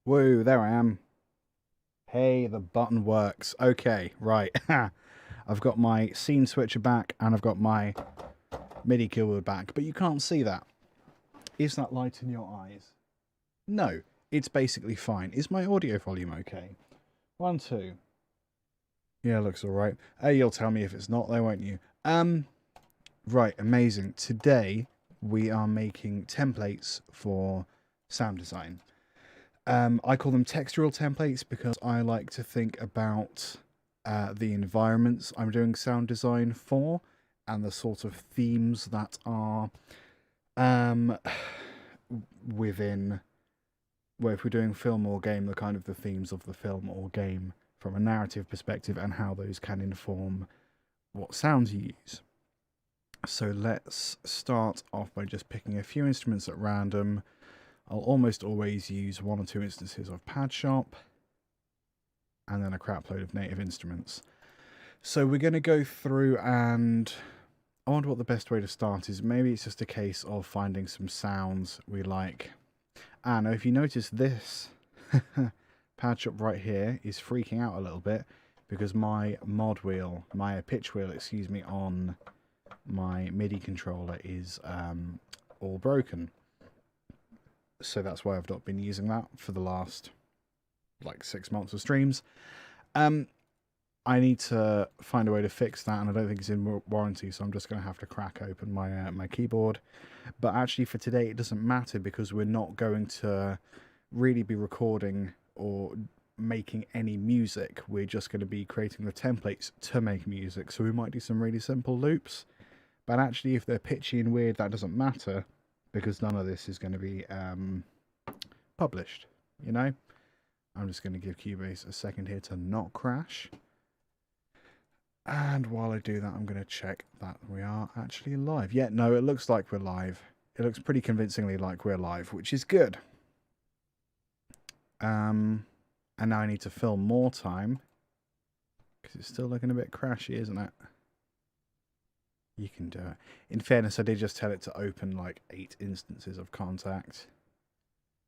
Woo, there I am. Hey, the button works. Okay, right. I've got my scene switcher back and I've got my MIDI keyboard back, but you can't see that. Is that light in your eyes? No, it's basically fine. Is my audio volume okay? 1, 2. Yeah, looks alright. You'll tell me if it's not though, won't you? Right, amazing. Today we are making templates for sound design. I call them textural templates because I like to think about the environments I'm doing sound design for and the sort of themes that are within, well, if we're doing film or game, the kind of the themes of the film or game from a narrative perspective and how those can inform what sounds you use. So let's start off by just picking a few instruments at random. I'll almost always use 1 or 2 instances of Pad Shop and then a crap load of Native Instruments. So we're going to go through and I wonder what the best way to start is. Maybe it's just a case of finding some sounds we like. Now if you notice this Pad Shop right here is freaking out a little bit because my pitch wheel, on my MIDI controller is all broken. So that's why I've not been using that for the last 6 months of streams. I need to find a way to fix that, and I don't think it's in warranty, so I'm just going to have to crack open my my keyboard. But actually for today it doesn't matter because we're not going to really be recording or making any music. We're just going to be creating the templates to make music, so we might do some really simple loops. But actually if they're pitchy and weird, that doesn't matter, because none of this is going to be published, you know? I'm just going to give Cubase a second here to not crash. And while I do that, I'm going to check that we are actually live. Yeah, no, it looks like we're live. It looks pretty convincingly like we're live, which is good. And now I need to fill more time, because it's still looking a bit crashy, isn't it? You can do it. In fairness, I did just tell it to open 8 instances of Contact.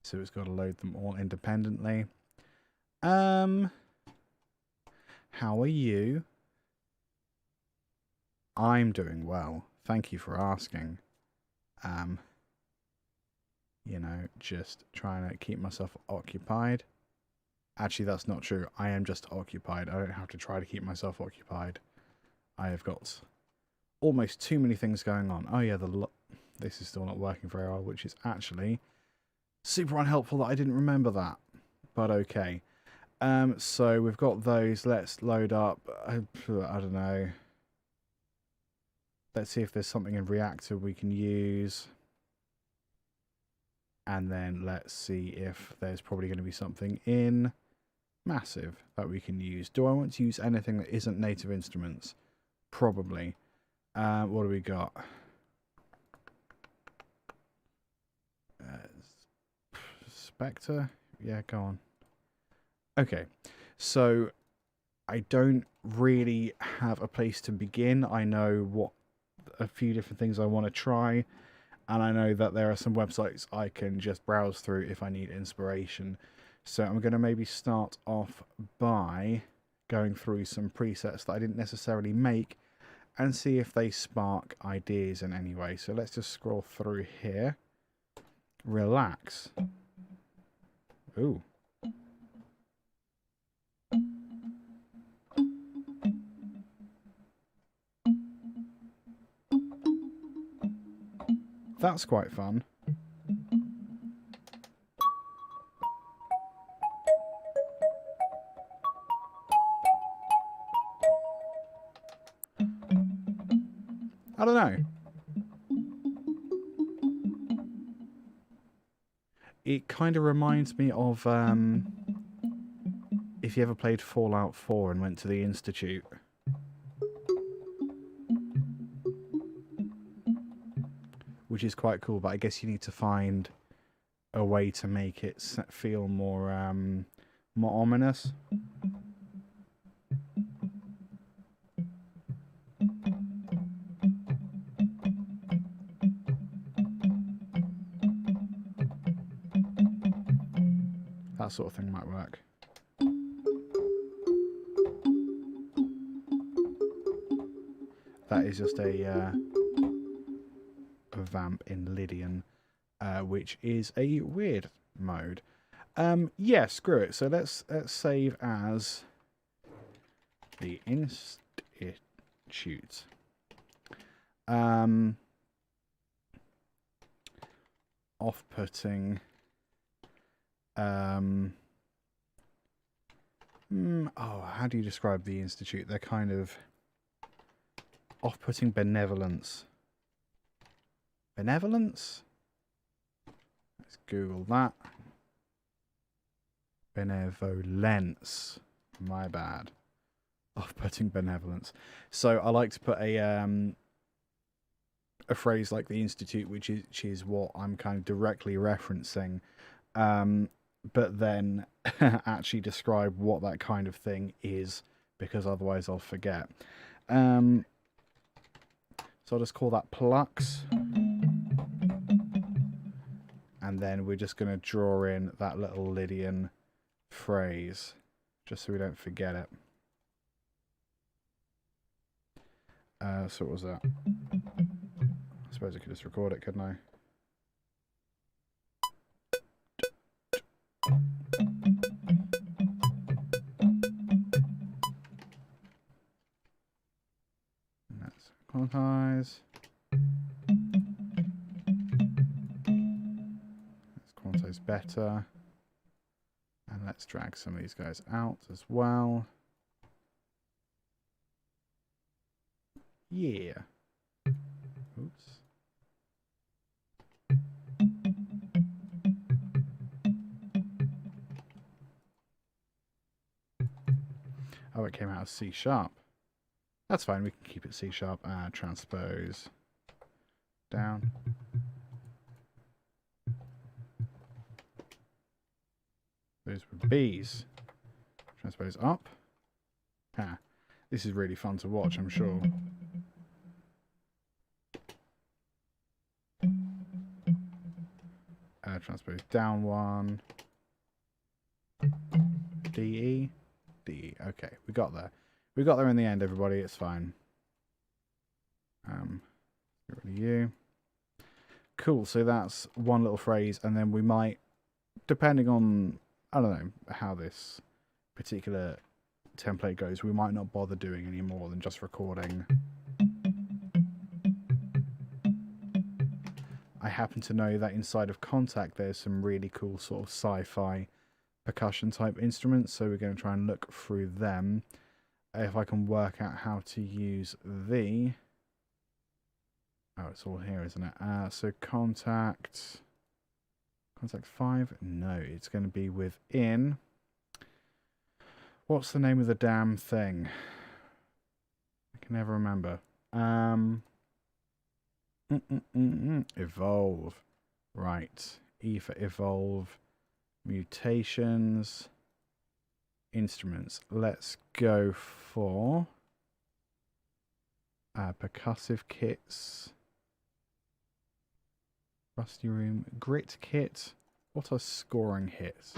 So it's got to load them all independently. How are you? I'm doing well. Thank you for asking. Just trying to keep myself occupied. Actually, that's not true. I am just occupied. I don't have to try to keep myself occupied. I have got almost too many things going on. Oh yeah, this is still not working very well, which is actually super unhelpful that I didn't remember that. But okay. So we've got those. Let's load up. I don't know. Let's see if there's something in Reactor we can use. And then let's see if there's probably going to be something in Massive that we can use. Do I want to use anything that isn't Native Instruments? Probably. What do we got? Spectre? Yeah, go on. Okay, so I don't really have a place to begin. I know what a few different things I want to try, and I know that there are some websites I can just browse through if I need inspiration. So I'm going to maybe start off by going through some presets that I didn't necessarily make and see if they spark ideas in any way. So let's just scroll through here. Relax. Ooh. That's quite fun. I don't know. It kind of reminds me of if you ever played Fallout 4 and went to the Institute. Which is quite cool, but I guess you need to find a way to make it feel more ominous. That sort of thing might work. That is just a vamp in Lydian, which is a weird mode. Yeah, screw it. So let's save as the Institute. Off-putting. Oh, how do you describe the Institute? They're kind of off-putting benevolence. Benevolence? Let's Google that. Benevolence. My bad. Off-putting benevolence. So I like to put a phrase like the Institute, which is what I'm kind of directly referencing, but then actually describe what that kind of thing is, because otherwise I'll forget. So I'll just call that Plux. And then we're just going to draw in that little Lydian phrase, just so we don't forget it. So what was that? I suppose I could just record it, couldn't I? Let's quantize. Let's quantize better. And let's drag some of these guys out as well. Yeah. Oops. Oh, it came out as C sharp. That's fine, we can keep it C sharp. Transpose down. Those were B's. Transpose up. This is really fun to watch, I'm sure. Transpose down one. D-E. D-E. Okay, we got there. We got there in the end, everybody. It's fine. Get rid of you. Cool, so that's one little phrase, and then we might, depending on, I don't know, how this particular template goes, we might not bother doing any more than just recording. I happen to know that inside of Contact there's some really cool sort of sci-fi percussion type instruments, so we're going to try and look through them. If I can work out how to use the... Oh, it's all here, isn't it? So Contact 5? No, it's going to be within... What's the name of the damn thing? I can never remember. Evolve. Right. E for evolve. Mutations. Instruments. Let's go for percussive kits. Rusty Room. Grit kit. What are scoring hits?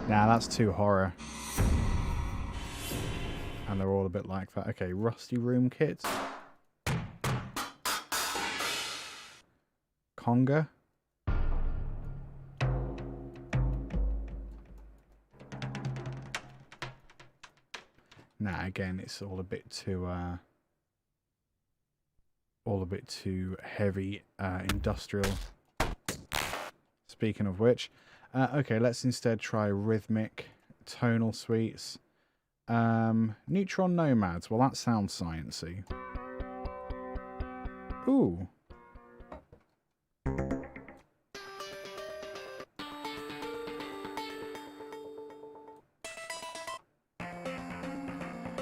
Nah, that's too horror. And they're all a bit like that. Okay, Rusty Room kit. Conga. Nah, again, it's all a bit too heavy, industrial. Speaking of which, okay, let's instead try rhythmic tonal suites. Neutron Nomads. Well, that sounds sciencey. Ooh.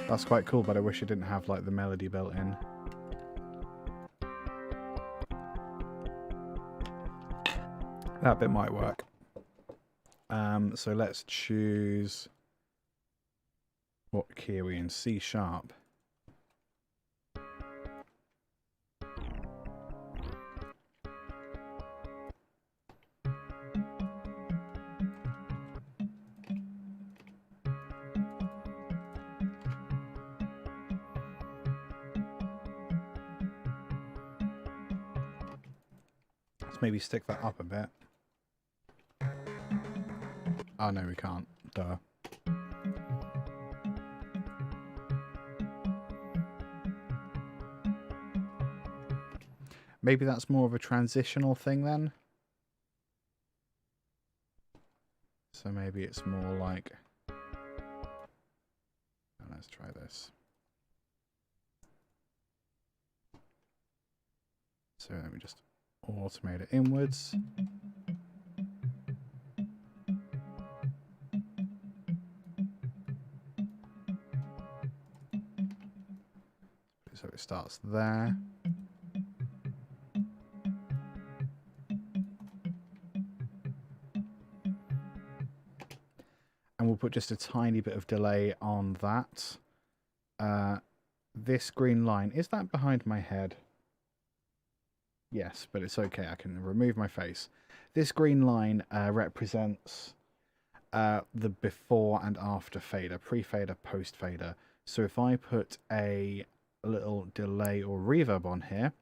That's quite cool, but I wish it didn't have like the melody built in. That bit might work. So let's choose... What key are we in? C sharp. Let's maybe stick that up a bit. Oh no, we can't. Duh. Maybe that's more of a transitional thing then. So maybe it's more like... Oh, let's try this. So let me just automate it inwards. So it starts there. And we'll put just a tiny bit of delay on that. This green line, is that behind my head? Yes, but it's okay. I can remove my face. This green line represents the before and after fader, pre-fader, post-fader. So if I put a little delay or reverb on here,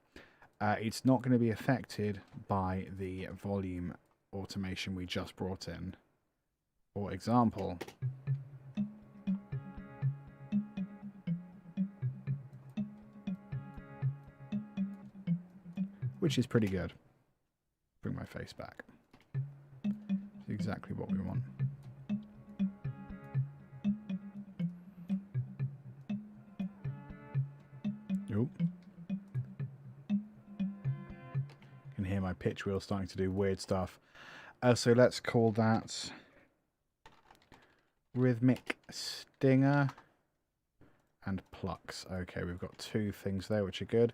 it's not going to be affected by the volume automation we just brought in. For example, which is pretty good. Bring my face back. It's exactly what we want. Nope. You can hear my pitch wheel starting to do weird stuff. So let's call that Rhythmic Stinger and Plucks. Okay, we've got two things there which are good.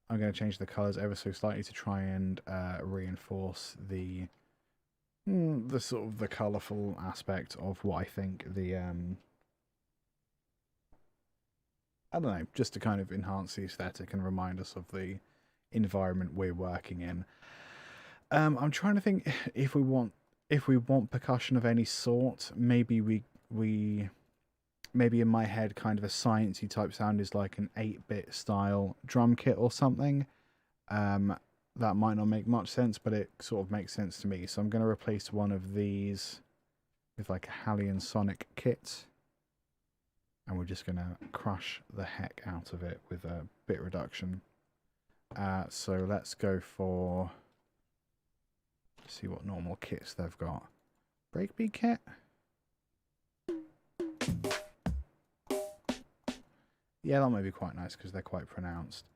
I'm going to change the colours ever so slightly to try and reinforce the sort of the colourful aspect of what I think the I don't know, just to kind of enhance the aesthetic and remind us of the environment we're working in. I'm trying to think if we want percussion of any sort. Maybe maybe in my head kind of a sciencey type sound is like an 8-bit style drum kit or something. That might not make much sense, but it sort of makes sense to me. So I'm going to replace one of these with like a Hallian Sonic kit. And we're just going to crush the heck out of it with a bit reduction. So let's go for... see what normal kits they've got. Breakbeat kit? Yeah, that might be quite nice because they're quite pronounced.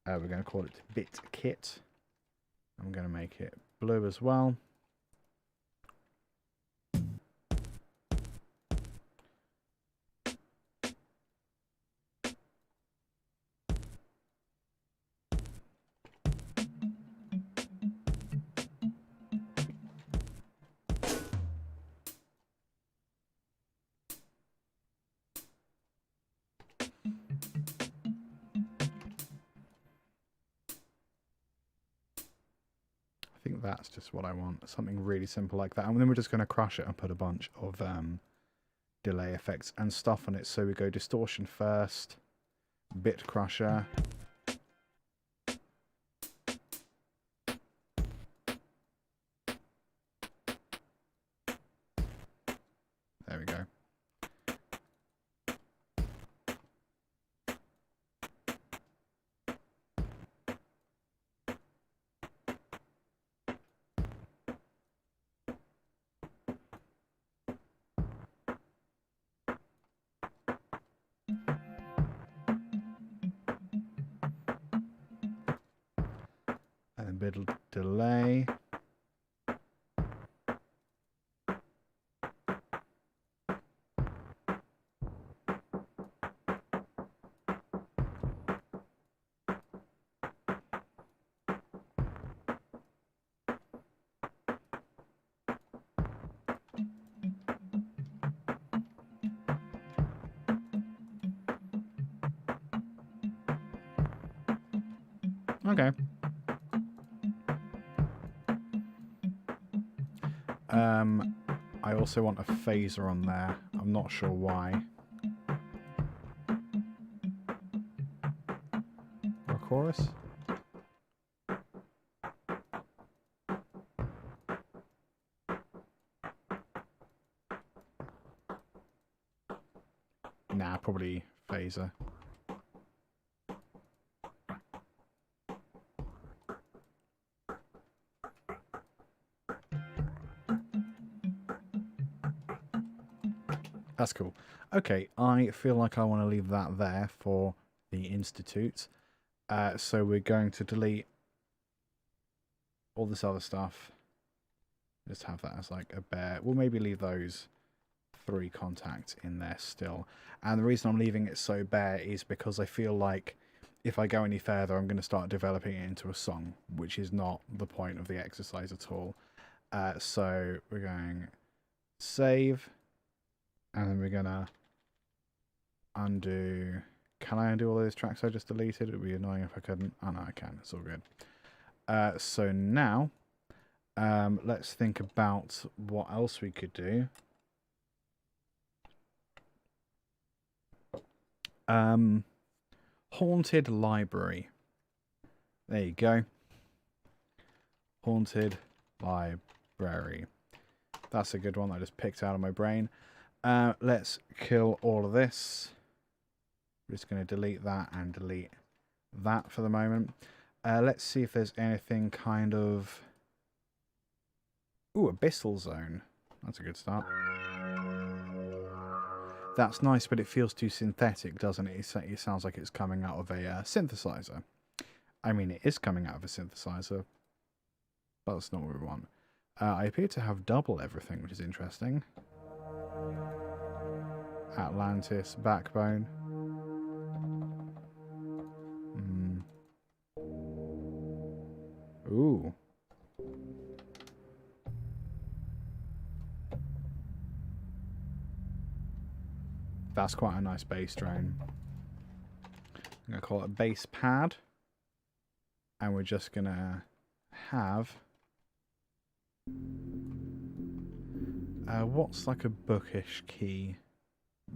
We're going to call it Bit Kit. I'm going to make it blue as well. I think that's just what I want. Something really simple like that. And then we're just going to crush it and put a bunch of delay effects and stuff on it. So we go distortion first, bit crusher. There we go. And a bit of delay. Okay. I also want a phaser on there. I'm not sure why. Or a chorus? phaser. That's cool. Okay, I feel like I want to leave that there for the Institute. So we're going to delete all this other stuff. Just have that as like a bare. We'll maybe leave those 3 contacts in there still. And the reason I'm leaving it so bare is because I feel like if I go any further, I'm going to start developing it into a song, which is not the point of the exercise at all. So we're going save, and then we're going to undo. Can I undo all those tracks I just deleted? It would be annoying if I couldn't. Oh no, I can. It's all good. So now, let's think about what else we could do. Haunted Library. There you go. Haunted Library. That's a good one that I just picked out of my brain. Let's kill all of this. I'm just going to delete that and delete that for the moment. Let's see if there's anything kind of... Ooh, Abyssal Zone. That's a good start. That's nice, but it feels too synthetic, doesn't it? It sounds like it's coming out of a synthesizer. I mean, it is coming out of a synthesizer, but that's not what we want. I appear to have double everything, which is interesting. Atlantis, Backbone. Ooh. That's quite a nice bass drone. I'm going to call it a bass pad. And we're just going to have... what's like a bookish key?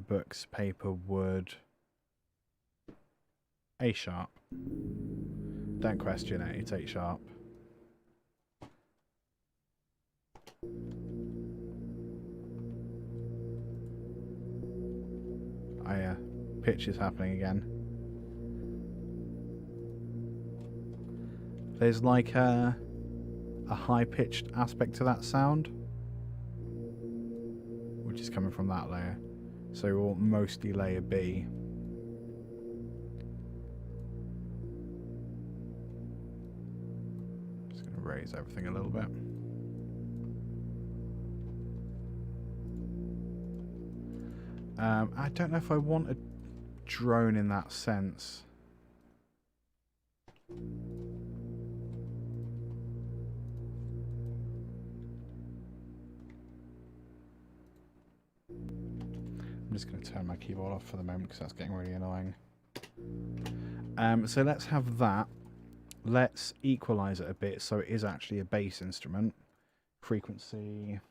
Books, paper, wood. A sharp. Don't question it, it's A sharp. Pitch is happening again. There's like a high-pitched aspect to that sound, which is coming from that layer. So we'll mostly layer B. Just going to raise everything a little bit. I don't know if I want a drone in that sense. I'm just going to turn my keyboard off for the moment because that's getting really annoying. So let's have that. Let's equalize it a bit so it is actually a bass instrument. Frequency.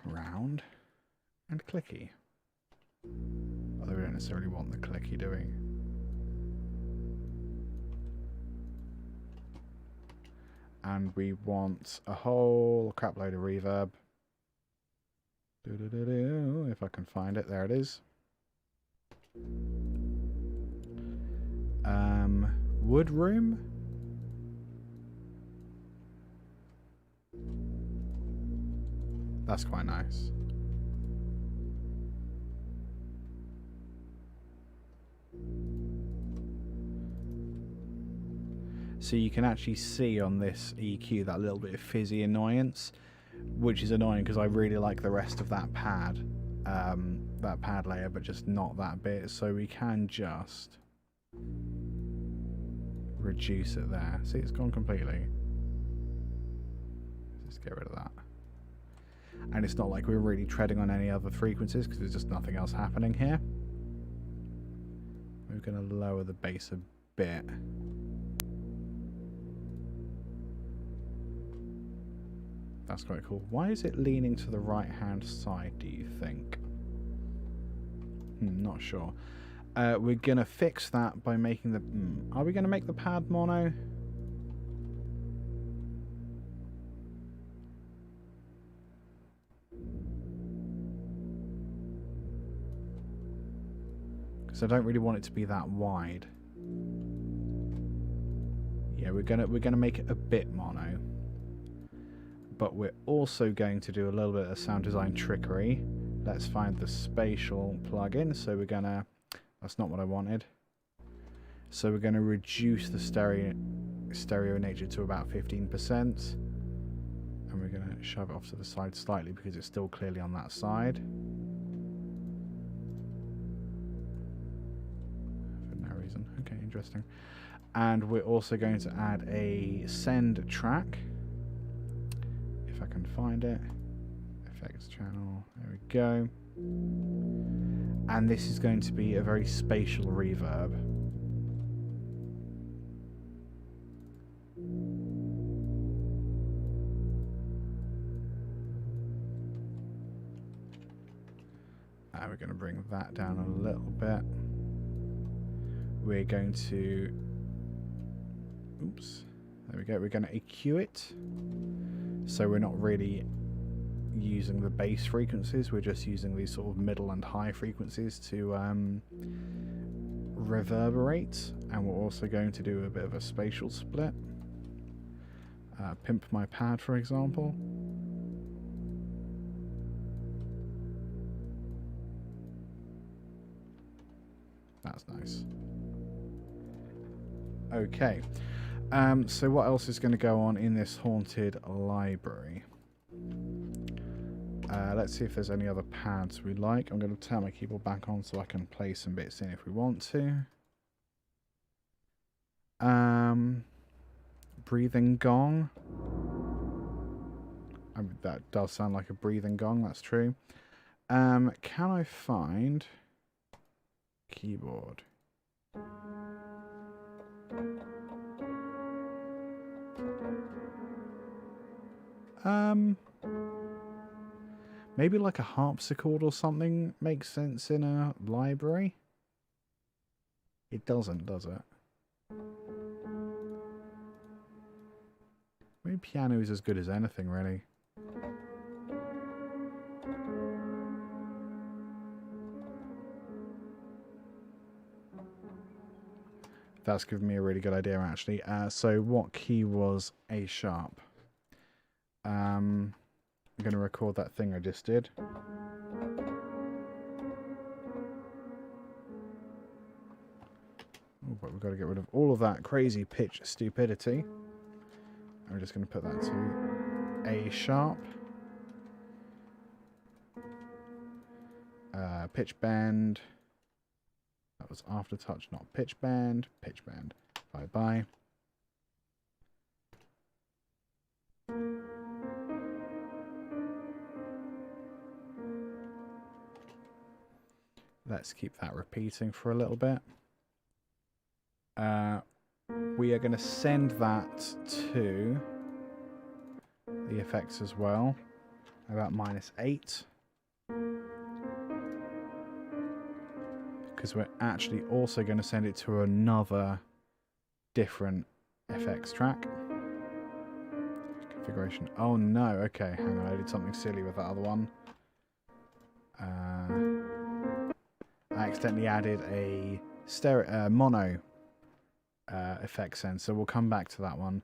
Round and clicky. Although we don't necessarily want the clicky, do we? And we want a whole crap load of reverb. If I can find it, there it is. Wood room. That's quite nice. So you can actually see on this EQ that little bit of fizzy annoyance, which is annoying because I really like the rest of that pad layer, but just not that bit. So we can just reduce it there. See, it's gone completely. Let's just get rid of that. And it's not like we're really treading on any other frequencies because there's just nothing else happening here. We're going to lower the bass a bit. That's quite cool. Why is it leaning to the right-hand side, do you think? Not sure. We're going to fix that by making the... Are we going to make the pad mono? because I don't really want it to be that wide. Yeah, we're gonna make it a bit mono, but we're also going to do a little bit of sound design trickery. Let's find the spatial plugin. So we're gonna, that's not what I wanted. So we're gonna reduce the stereo nature to about 15%, and we're gonna shove it off to the side slightly because it's still clearly on that side. For no reason. Okay, interesting. And we're also going to add a send track, if I can find it. Effects channel, there we go. And this is going to be a very spatial reverb. And we're going to bring that down a little bit. We're going to, oops, there we go. We're going to EQ it. So we're not really using the bass frequencies, we're just using these sort of middle and high frequencies to reverberate. And we're also going to do a bit of a spatial split. Pimp My Pad, for example. That's nice. Okay, so what else is going to go on in this haunted library? Let's see if there's any other pads we like. I'm going to turn my keyboard back on so I can play some bits in if we want to. Breathing gong. I mean, that does sound like a breathing gong, that's true. Can I find keyboard? Maybe like a harpsichord or something makes sense in a library. It doesn't, does it? Maybe piano is as good as anything, really. That's given me a really good idea, actually. So what key was A sharp? I'm going to record that thing I just did. Oh, but we've got to get rid of all of that crazy pitch stupidity. I'm just going to put that to A sharp. Pitch bend. That was aftertouch, not pitch bend. Pitch bend. Bye-bye. Let's keep that repeating for a little bit. We are going to send that to the effects as well, about -8. Because we're actually also going to send it to another different FX track. Configuration. Oh no, okay, hang on, I did something silly with that other one. I accidentally added a mono effect sensor. We'll come back to that one.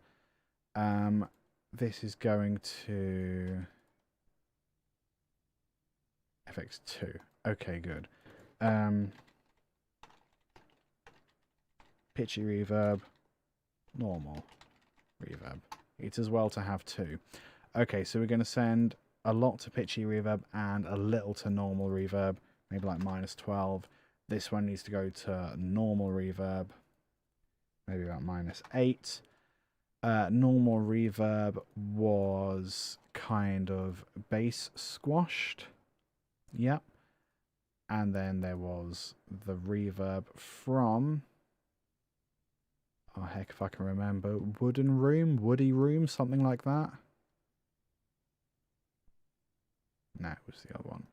This is going to FX2. Okay, good. Pitchy reverb, normal reverb. It's as well to have two. Okay, so we're going to send a lot to pitchy reverb and a little to normal reverb, maybe like -12. This one needs to go to normal reverb, maybe about -8. Normal reverb was kind of bass squashed. Yep. And then there was the reverb from, oh heck if I can remember, Woody Room, something like that. No, it was the other one.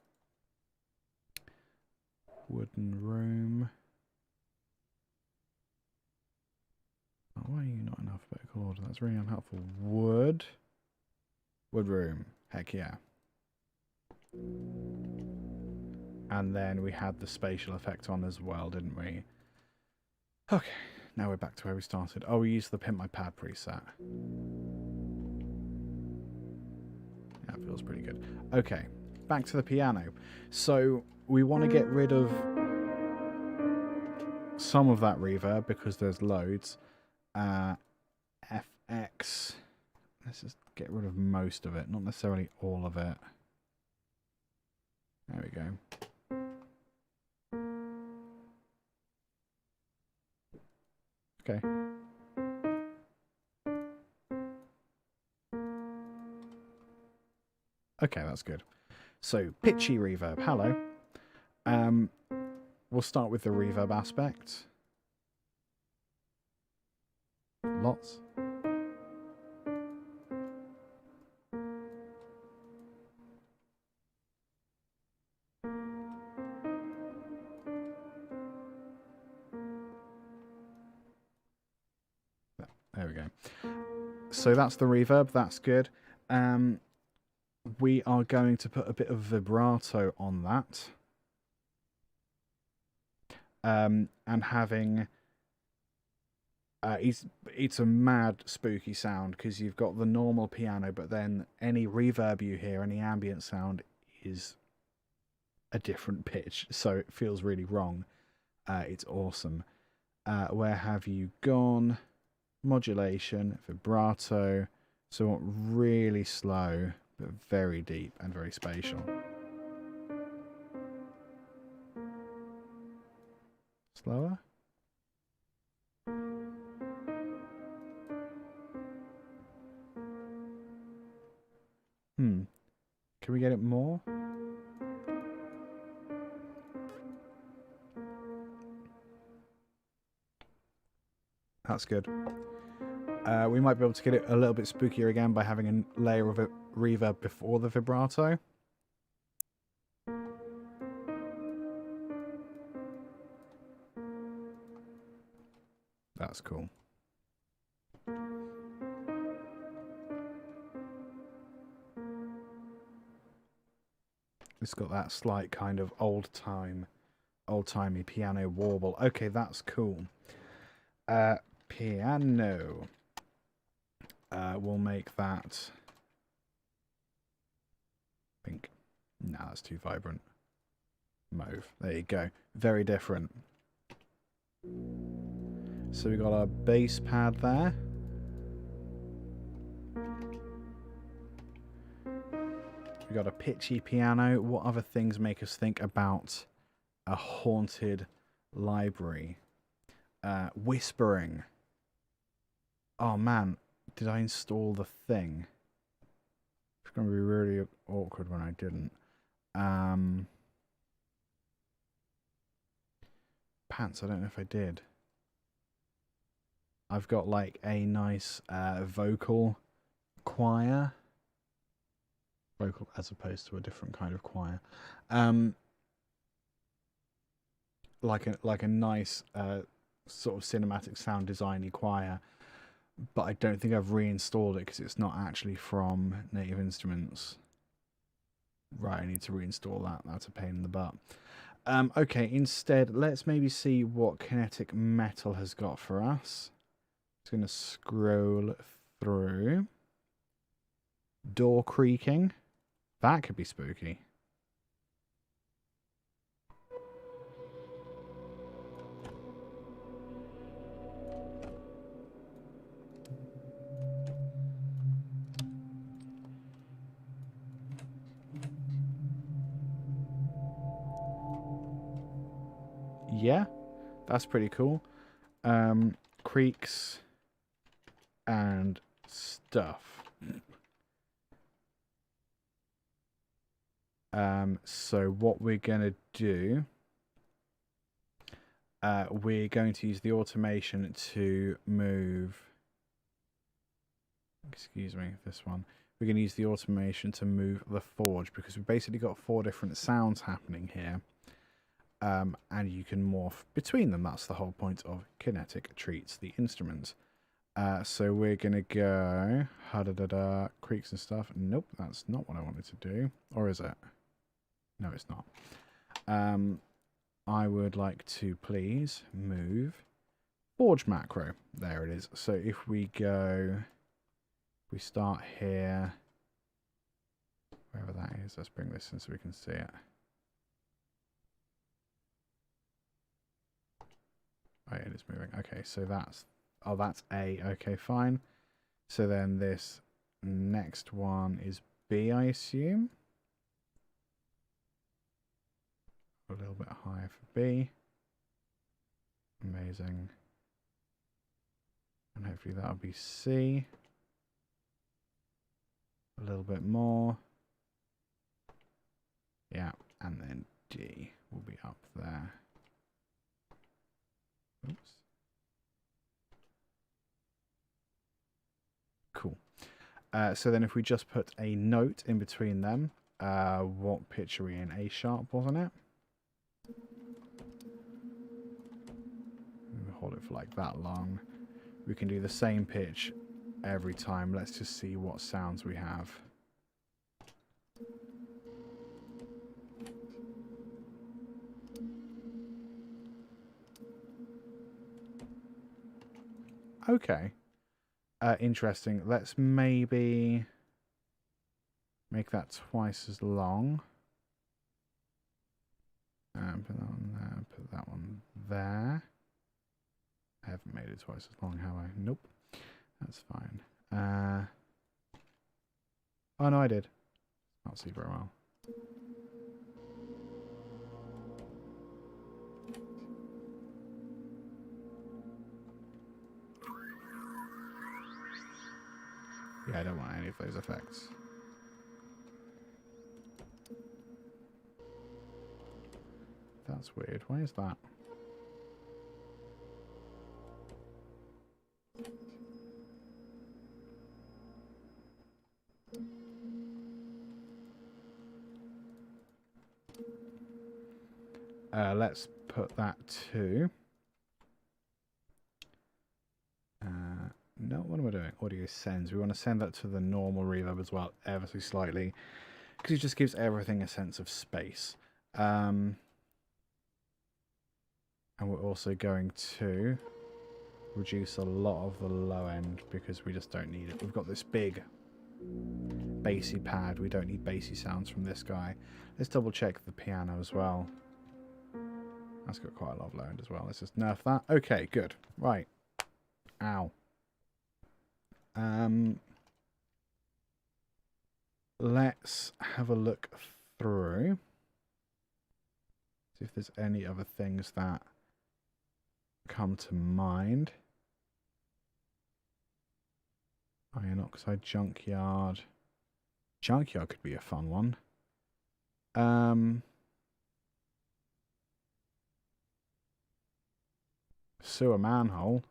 Wooden Room. Oh, why are you not in alphabetical order? That's really unhelpful. Wood Room. Heck yeah. And then we had the spatial effect on as well, didn't we? Okay, now we're back to where we started. Oh, we used the Pimp My Pad preset. That feels pretty good. Okay, back to the piano. So we want to get rid of some of that reverb because there's loads. FX. Let's just get rid of most of it, not necessarily all of it. There we go. Okay. Okay, that's good. So, Pitchy Reverb. Hello. We'll start with the reverb aspect. Lots. There we go. So that's the reverb. That's good. We are going to put a bit of vibrato on that. And having... it's a mad spooky sound because you've got the normal piano, but then any reverb you hear, any ambient sound is a different pitch. So it feels really wrong. It's awesome. Where have you gone? Modulation, vibrato, so really slow but very deep and very spatial. Slower? Can we get it more? That's good. We might be able to get it a little bit spookier again by having a layer of reverb before the vibrato. That's cool. It's got that slight kind of old-timey piano warble. Okay, that's cool. Piano. We'll make that pink. No, that's too vibrant. Mauve. There you go. Very different. So we got our bass pad there. We got a pitchy piano. What other things make us think about a haunted library? Whispering. Oh man, did I install the thing? It's going to be really awkward when I didn't. Pants, I don't know if I did. I've got like a nice vocal choir. Vocal as opposed to a different kind of choir. Like a nice sort of cinematic sound designy choir. But I don't think I've reinstalled it because it's not actually from Native Instruments. Right, I need to reinstall that. That's a pain in the butt. Okay, instead, let's maybe see what Kinetic Metal has got for us. Just going to scroll through. Door creaking. That could be spooky. Yeah, that's pretty cool. Creaks and stuff. So what we're going to do, we're going to use the automation to move, excuse me, this one. We're going to use the automation to move the forge because we've basically got 4 different sounds happening here. And you can morph between them. That's the whole point of Kinetic Treats the Instruments. So we're going to go ha-da-da-da, creaks and stuff. Nope, that's not what I wanted to do. Or is it? No, it's not. I would like to please move Forge macro. There it is. So if we start here, wherever that is, let's bring this in so we can see it. Oh, it is moving. Okay, so that's A. Okay, fine. So then this next one is B, I assume. A little bit higher for B. Amazing. And hopefully that'll be C. A little bit more. Yeah, and then D will be up there. Oops. Cool. So then if we just put a note in between them, what pitch are we in? A sharp, wasn't it? We'll hold it for like that long. We can do the same pitch every time. Let's just see what sounds we have. Okay. Interesting. Let's maybe make that twice as long. Put that one there. Put that one there. I haven't made it twice as long, have I? Nope. That's fine. Oh, no, I did. Can't see very well. Yeah, I don't want any of those effects. That's weird. Why is that? Let's put that to... no, what am I doing? Audio sends. We want to send that to the normal reverb as well, ever so slightly, because it just gives everything a sense of space. And we're also going to reduce a lot of the low end because we just don't need it. We've got this big bassy pad. We don't need bassy sounds from this guy. Let's double check the piano as well. That's got quite a lot of low end as well. Let's just nerf that. Okay, good. Right. Ow. Let's have a look through. See if there's any other things that come to mind. Iron Oxide Junkyard. Junkyard could be a fun one. Sewer Manhole.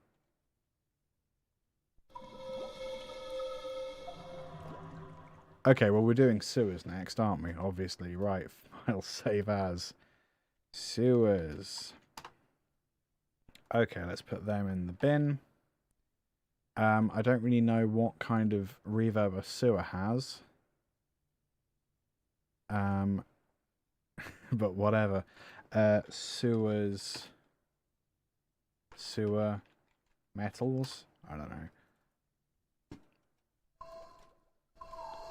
Okay, well, we're doing sewers next, aren't we? Obviously, right. File save as sewers. Okay, let's put them in the bin. I don't really know what kind of reverb a sewer has. But whatever. Sewers. Sewer metals? I don't know.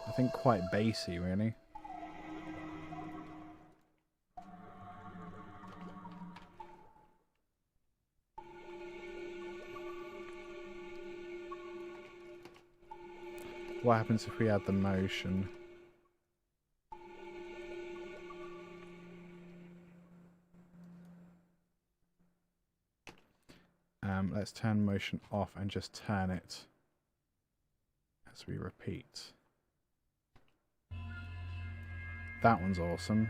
I think quite bassy, really. What happens if we add the motion? Let's turn motion off and just turn it as we repeat. That one's awesome.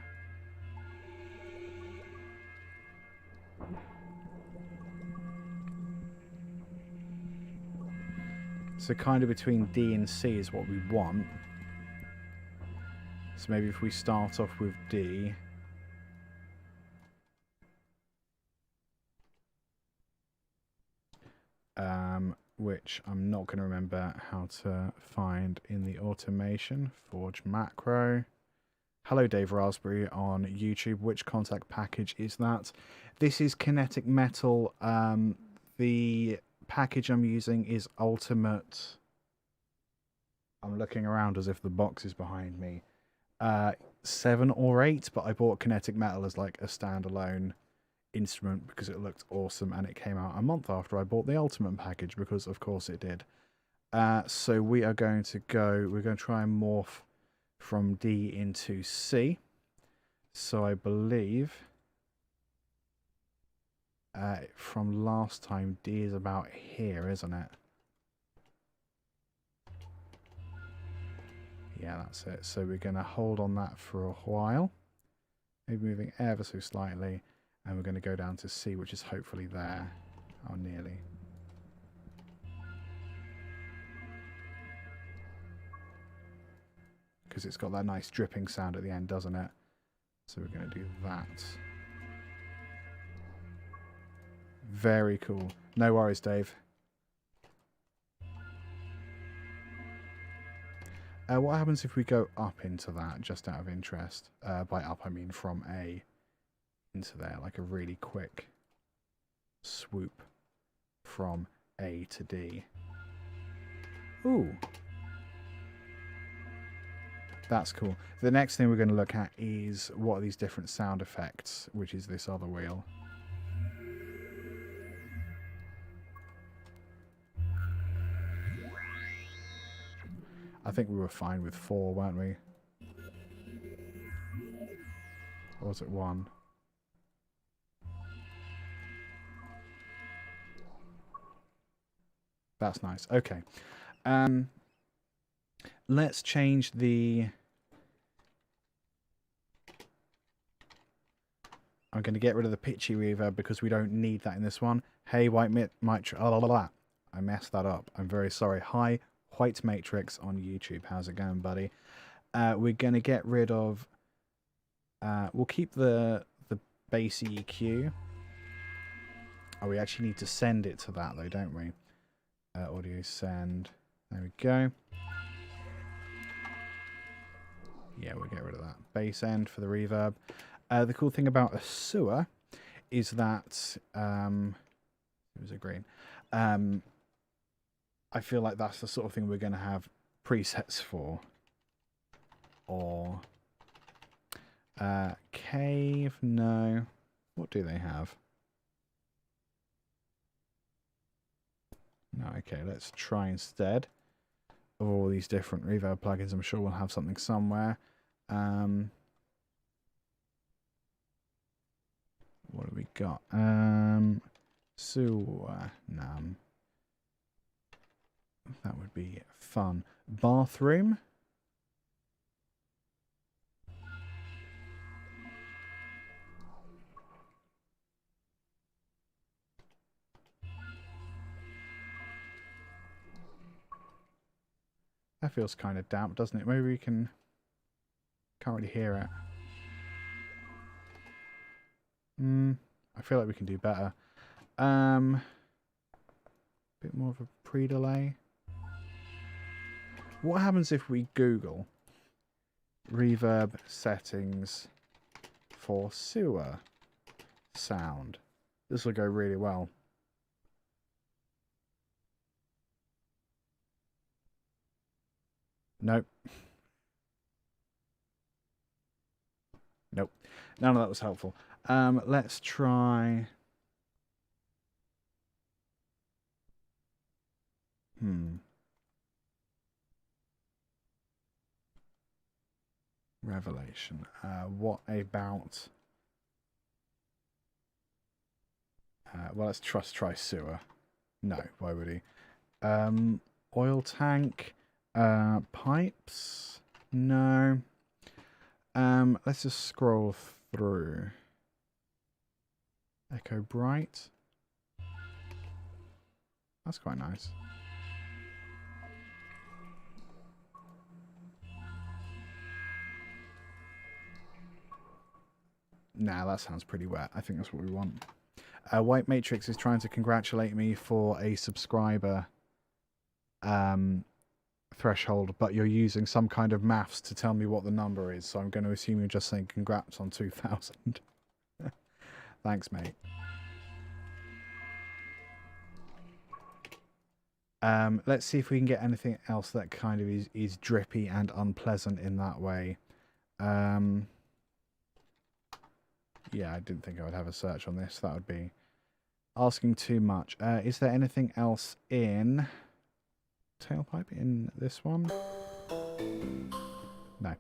So kind of between D and C is what we want. So maybe if we start off with D. Which I'm not going to remember how to find in the automation. Forge macro. Hello, Dave Raspberry on YouTube. Which contact package is that? This is Kinetic Metal. The package I'm using is Ultimate. I'm looking around as if the box is behind me. 7 or 8, but I bought Kinetic Metal as like a standalone instrument because it looked awesome, and it came out a month after I bought the Ultimate package because of course it did. So we are going to we're going to try and morph from D into C. So I believe from last time D is about here, isn't it? Yeah, that's it. So we're going to hold on that for a while, maybe moving ever so slightly, and we're going to go down to C, which is hopefully there. Oh, nearly. Because it's got that nice dripping sound at the end, doesn't it? So we're going to do that. Very cool. No worries, Dave. What happens if we go up into that, just out of interest? By up, I mean from A into there, like a really quick swoop from A to D. Ooh. That's cool. The next thing we're going to look at is what are these different sound effects, which is this other wheel. I think we were fine with 4, weren't we? Or was it 1? That's nice. Okay. Let's change the... I'm going to get rid of the pitchy reverb because we don't need that in this one. Hey, White Matrix. I messed that up. I'm very sorry. Hi, White Matrix on YouTube. How's it going, buddy? We're going to get rid of... we'll keep the bass EQ. Oh, we actually need to send it to that, though, don't we? Audio send. There we go. Yeah, we'll get rid of that bass end for the reverb. The cool thing about a sewer is that it was a green. I feel like that's the sort of thing we're going to have presets for. Or cave, no. What do they have? No, okay, let's try instead of all these different reverb plugins. I'm sure we'll have something somewhere. What have we got? Sewer, num. That would be fun. Bathroom. That feels kind of damp, doesn't it? Maybe we can... Can't really hear it. I feel like we can do better. Bit more of a pre-delay. What happens if we Google reverb settings for sewer sound? This will go really well. Nope. Nope. None of that was helpful. Let's try... Revelation. What about... well, let's try sewer. No, why would he? Oil tank. Pipes. No. Let's just scroll through. Echo bright. That's quite nice. Nah, that sounds pretty wet. I think that's what we want. White Matrix is trying to congratulate me for a subscriber threshold, but you're using some kind of maths to tell me what the number is, so I'm going to assume you're just saying congrats on 2,000. Thanks, mate. Let's see if we can get anything else that kind of is drippy and unpleasant in that way. Yeah, I didn't think I would have a search on this. That would be asking too much. Is there anything else in tailpipe in this one? No.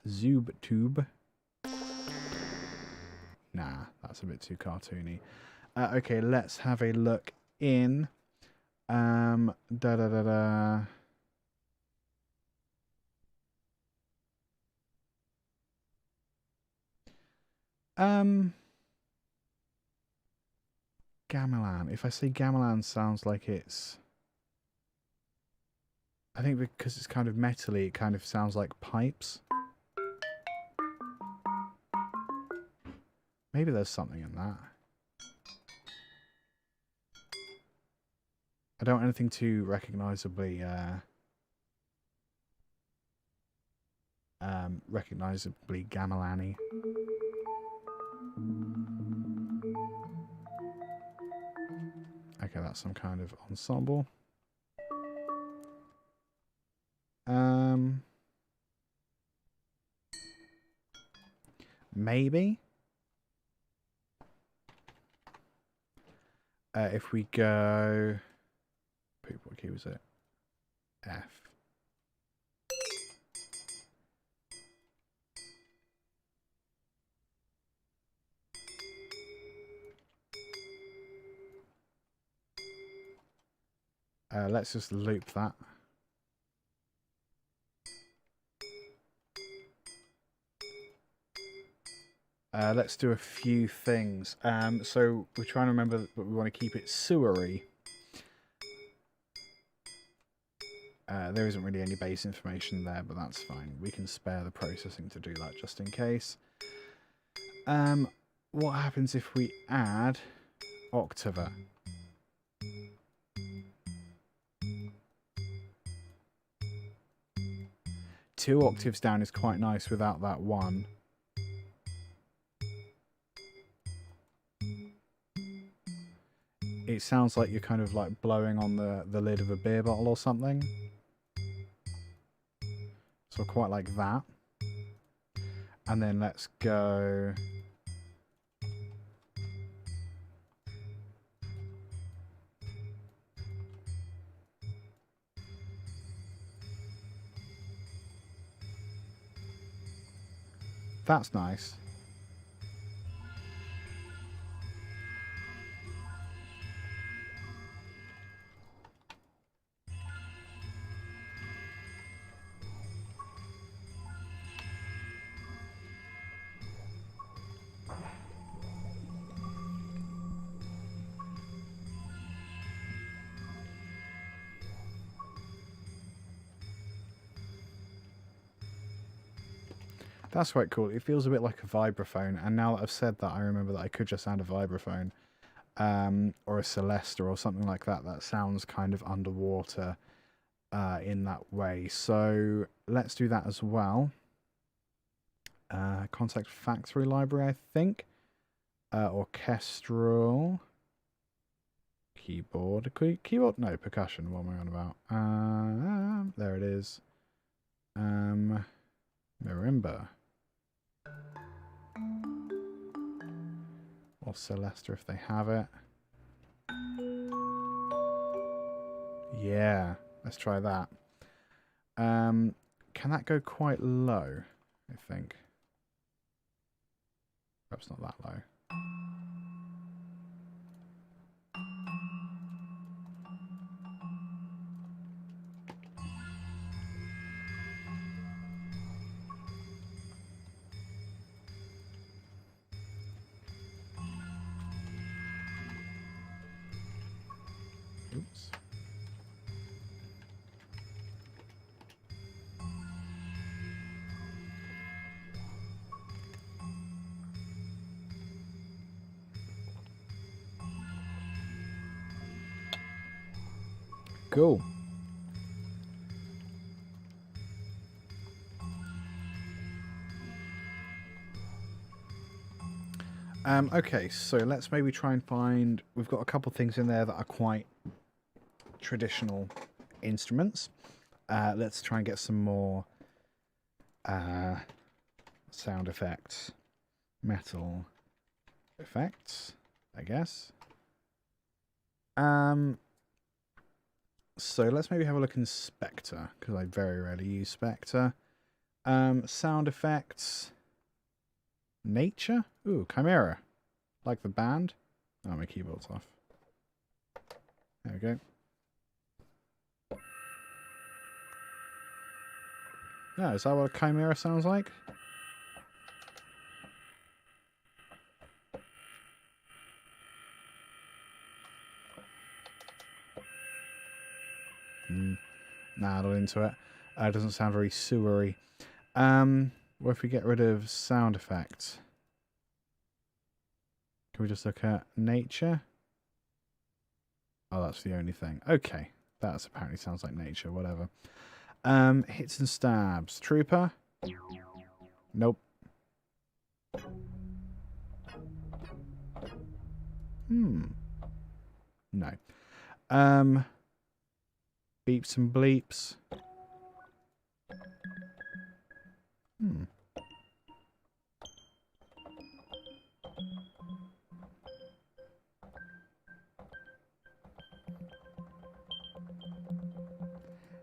Zoob tube. Nah, that's a bit too cartoony. Okay, let's have a look in. Gamelan. If I say gamelan sounds like it's... I think because it's kind of metally, it kind of sounds like pipes. Maybe there's something in that. I don't want anything too recognisably gamelan-y. Okay, that's some kind of ensemble. Maybe. If we go... What key was it? F. Let's just loop that. Let's do a few things. So we're trying to remember that we want to keep it sewery. There isn't really any bass information there, but that's fine. We can spare the processing to do that just in case. What happens if we add octava? Two octaves down is quite nice without that one. It sounds like you're kind of like blowing on the lid of a beer bottle or something. So I quite like that. And then let's go... That's nice. That's quite cool. It feels a bit like a vibraphone, and now that I've said that, I remember that I could just add a vibraphone, or a Celesta or something like that. That sounds kind of underwater in that way. So let's do that as well. Contact Factory Library, I think. Orchestral. Keyboard. Keyboard? No, percussion. What am I on about? There it is. Marimba. Or Celesta if they have it. Yeah, let's try that. Can that go quite low, I think? Perhaps not that low. Oops. Cool. Okay, so let's maybe try and find... We've got a couple things in there that are quite traditional instruments. Let's try and get some more sound effects. Metal effects, I guess. So let's maybe have a look in Spectre, because I very rarely use Spectre. Sound effects... Nature? Ooh, Chimera. Like the band. Oh, my keyboard's off. There we go. Yeah, is that what a Chimera sounds like? Nah, not into it. It doesn't sound very sewery. What if we get rid of sound effects? Can we just look at nature? Oh, that's the only thing. Okay. That apparently sounds like nature, whatever. Hits and stabs. Trooper? Nope. No. Beeps and bleeps.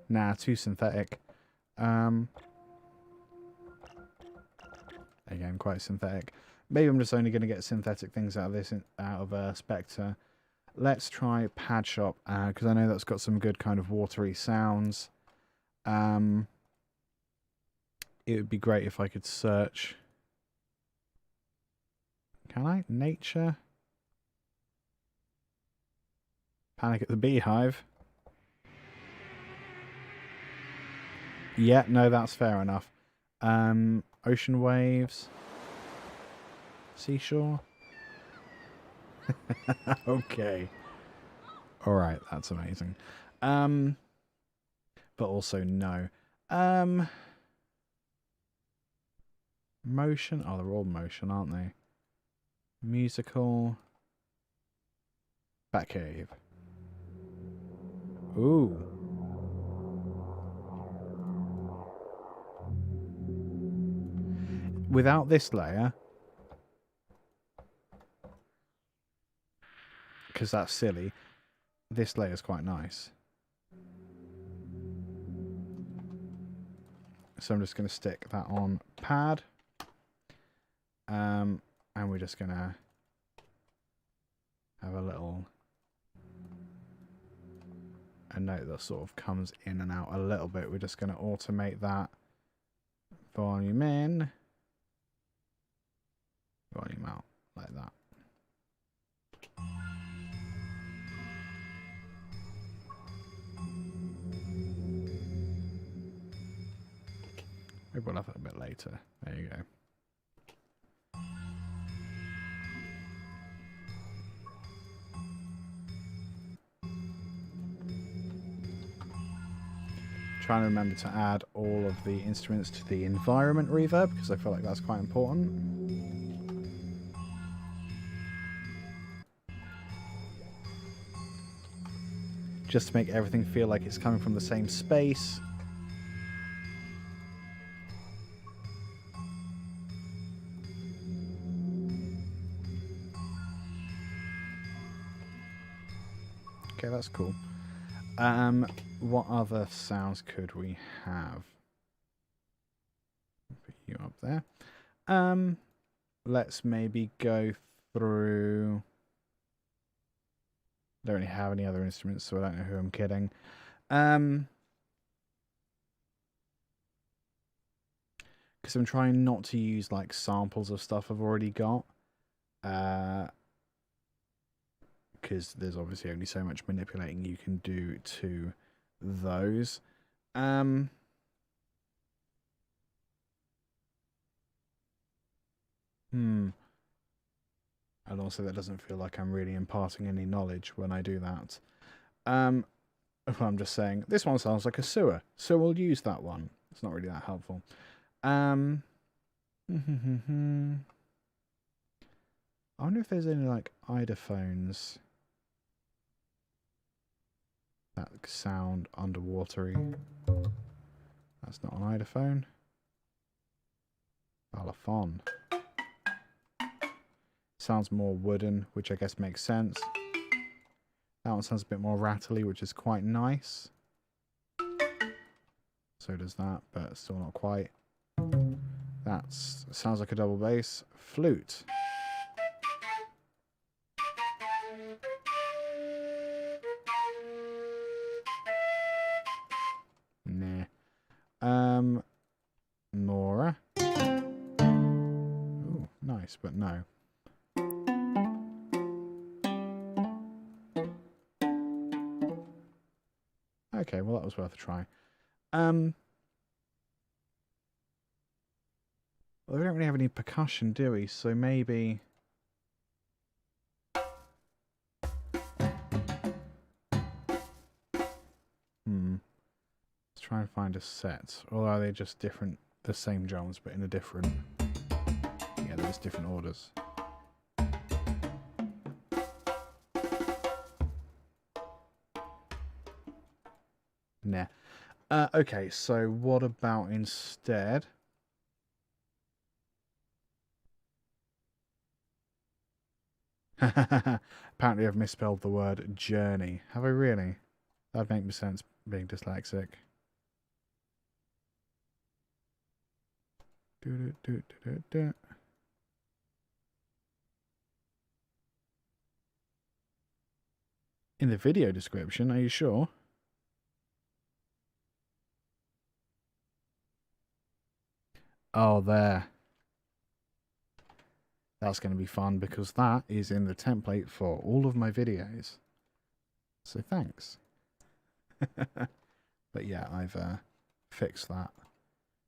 Nah, too synthetic. Again, quite synthetic. Maybe I'm just only going to get synthetic things out of this, out of Spectre. Let's try Pad Shop, because I know that's got some good kind of watery sounds. It would be great if I could search. Can I? Nature? Panic at the Beehive. Yeah, no, that's fair enough. Ocean waves. Seashore. Okay. Alright, that's amazing. But also no. Motion. Oh, they're all motion, aren't they? Musical. Batcave. Ooh. Without this layer, because that's silly, this layer is quite nice. So I'm just going to stick that on pad. And we're just going to have a note that sort of comes in and out a little bit. We're just going to automate that. Volume in. Volume out, like that. Maybe we'll have it a bit later. There you go. Trying to remember to add all of the instruments to the environment reverb, because I feel like that's quite important. Just to make everything feel like it's coming from the same space. Okay, that's cool. What other sounds could we have? Put you up there. Let's maybe go through... I don't really have any other instruments, so I don't know who I'm kidding. Because I'm trying not to use like samples of stuff I've already got. Because there's obviously only so much manipulating you can do to those. And also that doesn't feel like I'm really imparting any knowledge when I do that. I'm just saying, this one sounds like a sewer, so we'll use that one. It's not really that helpful. I wonder if there's any, like, idophones that sound underwatery. That's not an idophone. Balafon. Sounds more wooden, which I guess makes sense. That one sounds a bit more rattly, which is quite nice. So does that, but still not quite. That sounds like a double bass. Flute. Nah. Nora. Ooh, nice, but no. Okay, well that was worth a try. Well, we don't really have any percussion, do we? So maybe... Let's try and find a set. Or are they just different, the same drums, but in a different... Yeah, there's different orders. Nah. Okay, so what about instead... Apparently I've misspelled the word journey. Have I really? That'd make sense being dyslexic. In the video description, are you sure? Oh, there. That's going to be fun because that is in the template for all of my videos. So thanks. But yeah, I've fixed that.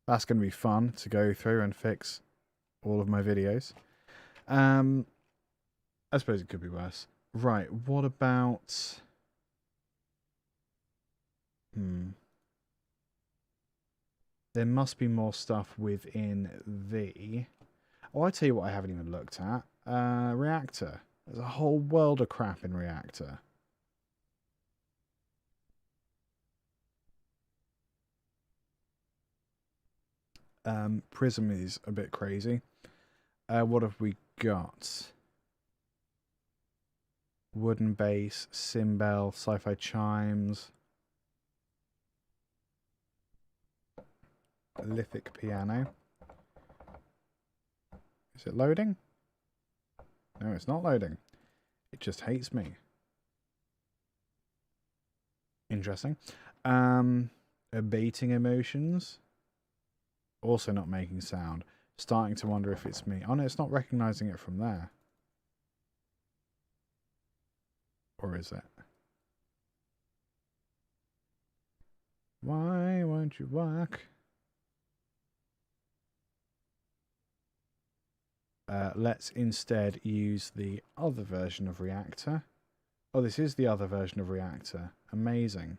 That's going to be fun to go through and fix all of my videos. I suppose it could be worse. Right, what about... There must be more stuff within the... Oh, I tell you what I haven't even looked at. Reactor. There's a whole world of crap in Reactor. Prism is a bit crazy. What have we got? Wooden bass, cymbal, sci-fi chimes. Lithic piano. Is it loading? No, it's not loading. It just hates me. Interesting. Abating emotions. Also not making sound. Starting to wonder if it's me. Oh no, it's not recognizing it from there. Or is it? Why won't you work? Let's instead use the other version of Reactor. Oh, this is the other version of Reactor. Amazing.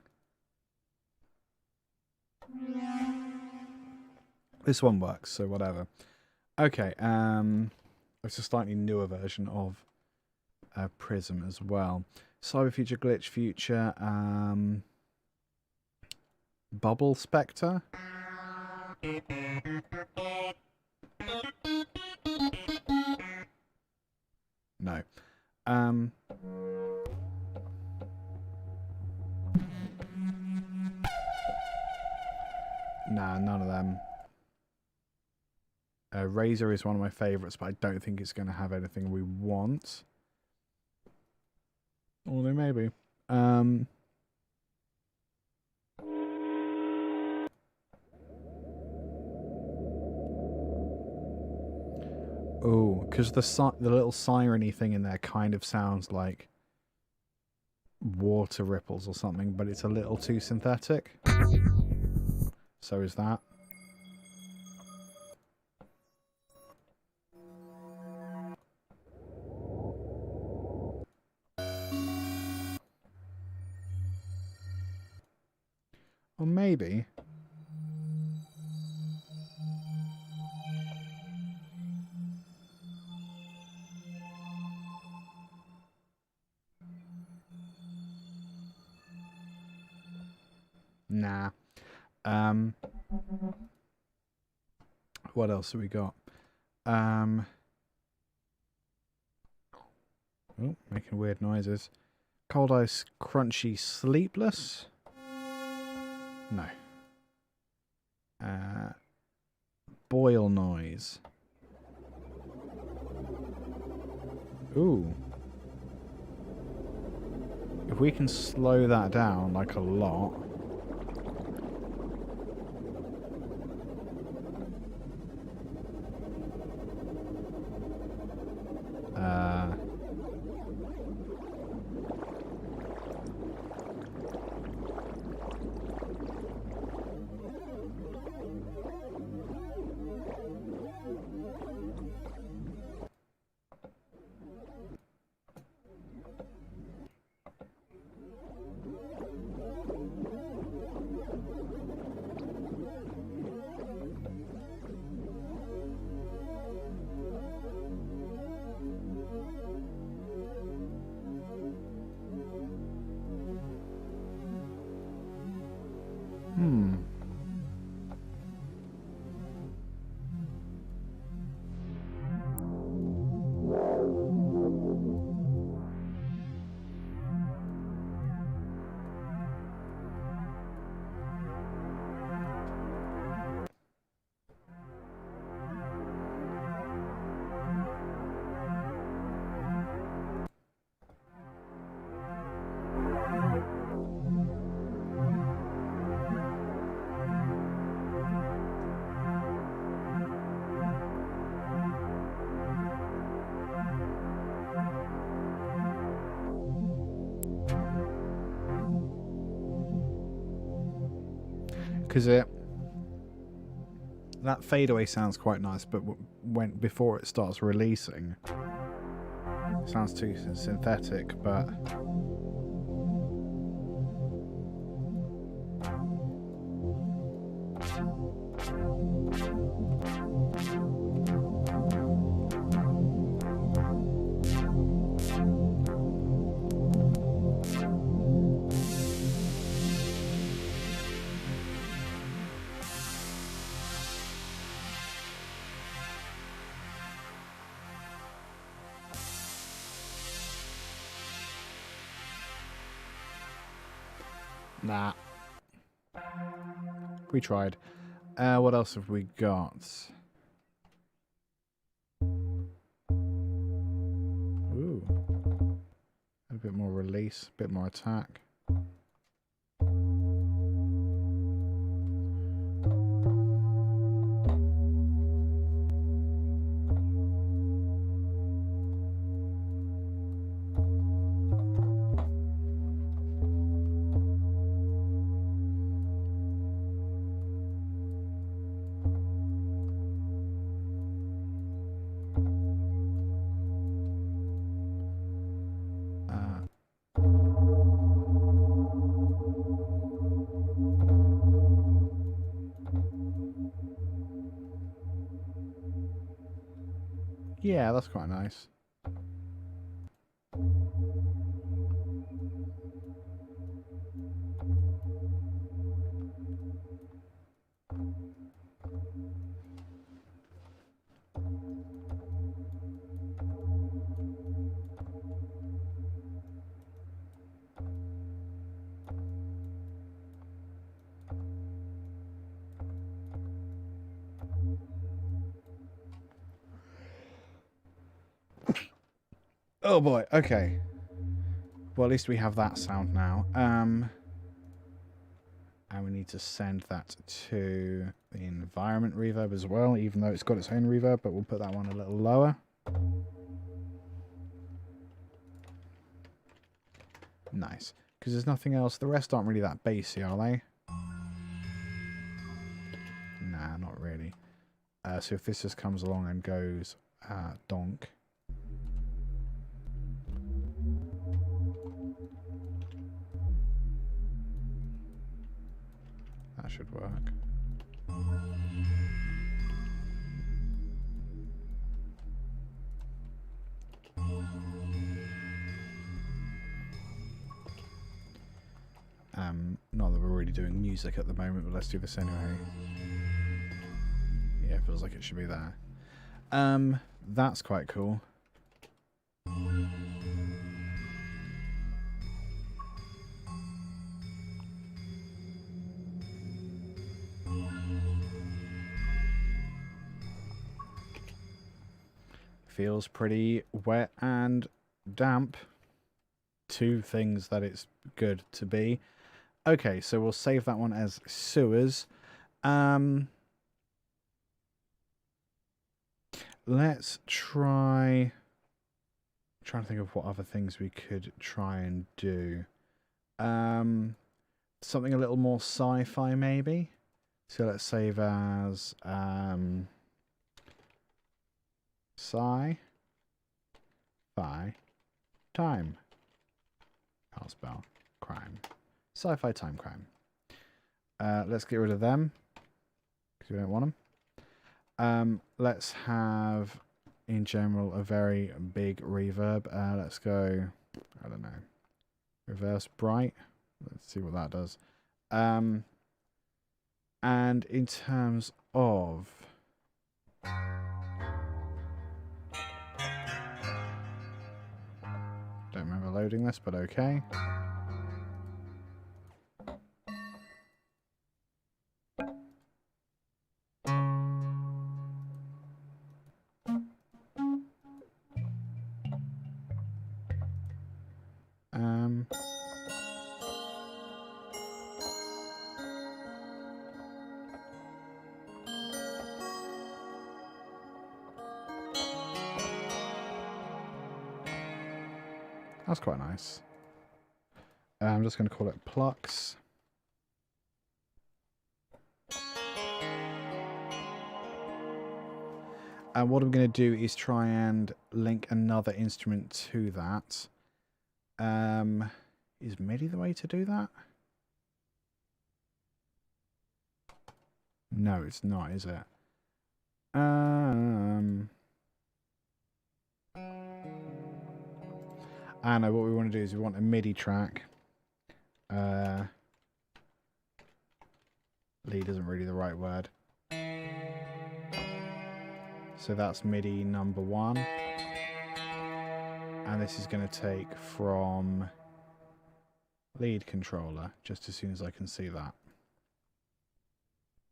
This one works, so whatever. Okay, it's a slightly newer version of Prism as well. Cyber Future, Glitch Future, Bubble Spectre. No. Nah, none of them. Razor is one of my favourites, but I don't think it's going to have anything we want. Although maybe. Oh, because the little siren-y thing in there kind of sounds like water ripples or something, but it's a little too synthetic. So is that. maybe. Nah. What else have we got? Oh, making weird noises. Cold ice, crunchy, sleepless? No. Boil noise. Ooh. If we can slow that down like a lot. Because that fadeaway sounds quite nice, but before it starts releasing, it sounds too synthetic. But nah. We tried. What else have we got? Ooh. A bit more release, a bit more attack. Yeah, that's quite nice. Oh boy, okay. Well, at least we have that sound now. And we need to send that to the environment reverb as well, even though it's got its own reverb, but we'll put that one a little lower. Nice. Because there's nothing else. The rest aren't really that bassy, are they? Nah, not really. So if this just comes along and goes donk. That should work. Not that we're really doing music at the moment, but let's do this anyway. Yeah, it feels like it should be there. That's quite cool. Feels pretty wet and damp. Two things that it's good to be. Okay, so we'll save that one as sewers. Let's try... I'm trying to think of what other things we could try and do. Something a little more sci-fi, maybe. So let's save as sci-fi time. I'll spell crime. Sci-fi time crime. Let's get rid of them because we don't want them. Let's have, in general, a very big reverb. Let's go, I don't know, reverse bright. Let's see what that does. And in terms of... Don't remember loading this, but okay. That's quite nice. I'm just going to call it Plucks. And what I'm going to do is try and link another instrument to that. Is MIDI the way to do that? No, it's not, is it? I know what we want to do is we want a MIDI track. Lead isn't really the right word. So that's MIDI number 1. And this is going to take from lead controller just as soon as I can see that.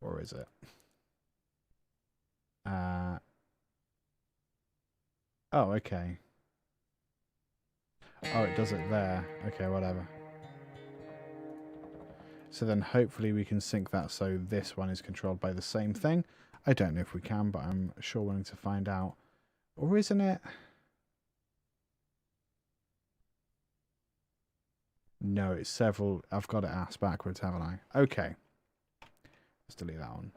Or is it? Oh, okay. Oh, it does it there. Okay, whatever. So then hopefully we can sync that so this one is controlled by the same thing. I don't know if we can, but I'm sure willing to find out. Or isn't it? No, it's several. I've got it asked backwards, haven't I? Okay. Let's delete that one.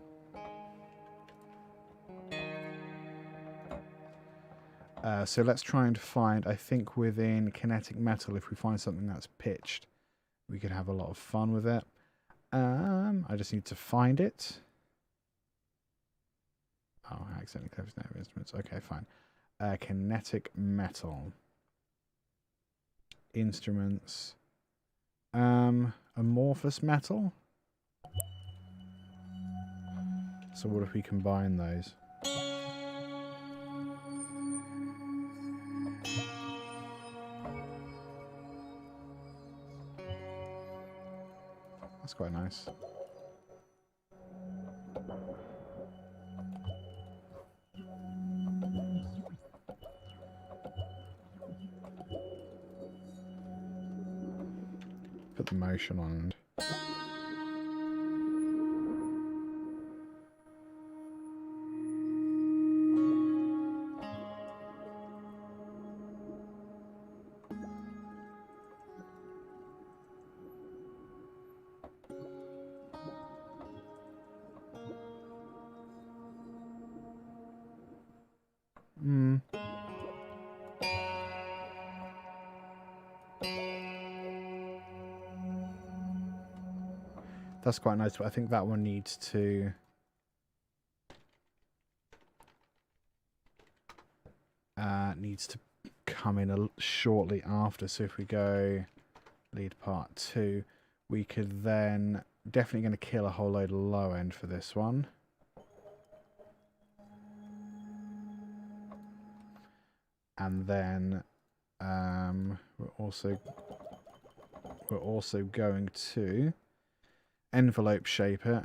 So let's try and find, I think within Kinetic Metal, if we find something that's pitched, we could have a lot of fun with it. I just need to find it. Oh, I accidentally closed Native Instruments. Okay, fine. Kinetic Metal. Instruments. Amorphous Metal. So what if we combine those? That's quite nice. Put the motion on. that's quite nice, but I think that one needs to come in shortly after. So if we go lead part 2, we could then definitely going to kill a whole load of low end for this one. And then we're also going to envelope shape it.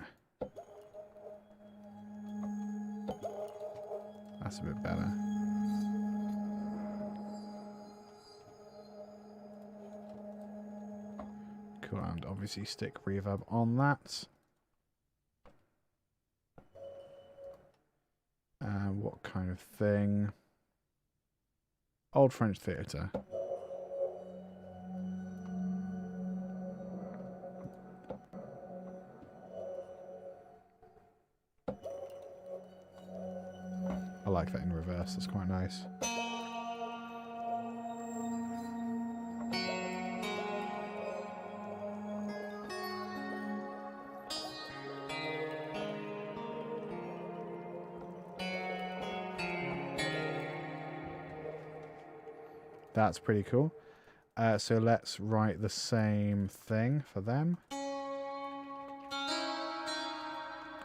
That's a bit better. Cool, and obviously stick reverb on that. What kind of thing? Old French theatre. I like that in reverse, that's quite nice. That's pretty cool. So let's write the same thing for them.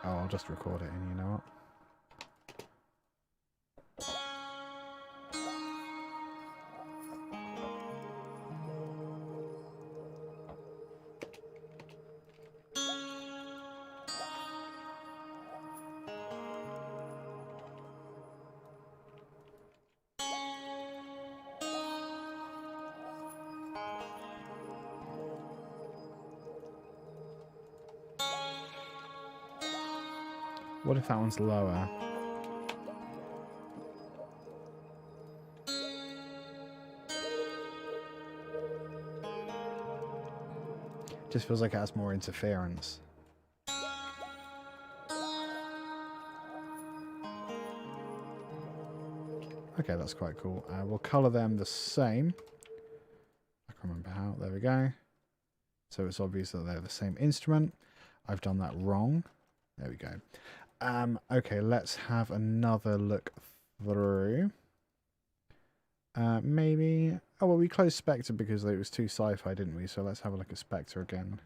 Oh, I'll just record it in, you know what? What if that one's lower? Just feels like it has more interference. Okay, that's quite cool. We'll colour them the same. I can't remember how. There we go. So it's obvious that they're the same instrument. I've done that wrong. There we go. Okay, let's have another look through. Maybe... Oh, well, we closed Spectre because it was too sci-fi, didn't we? So let's have a look at Spectre again.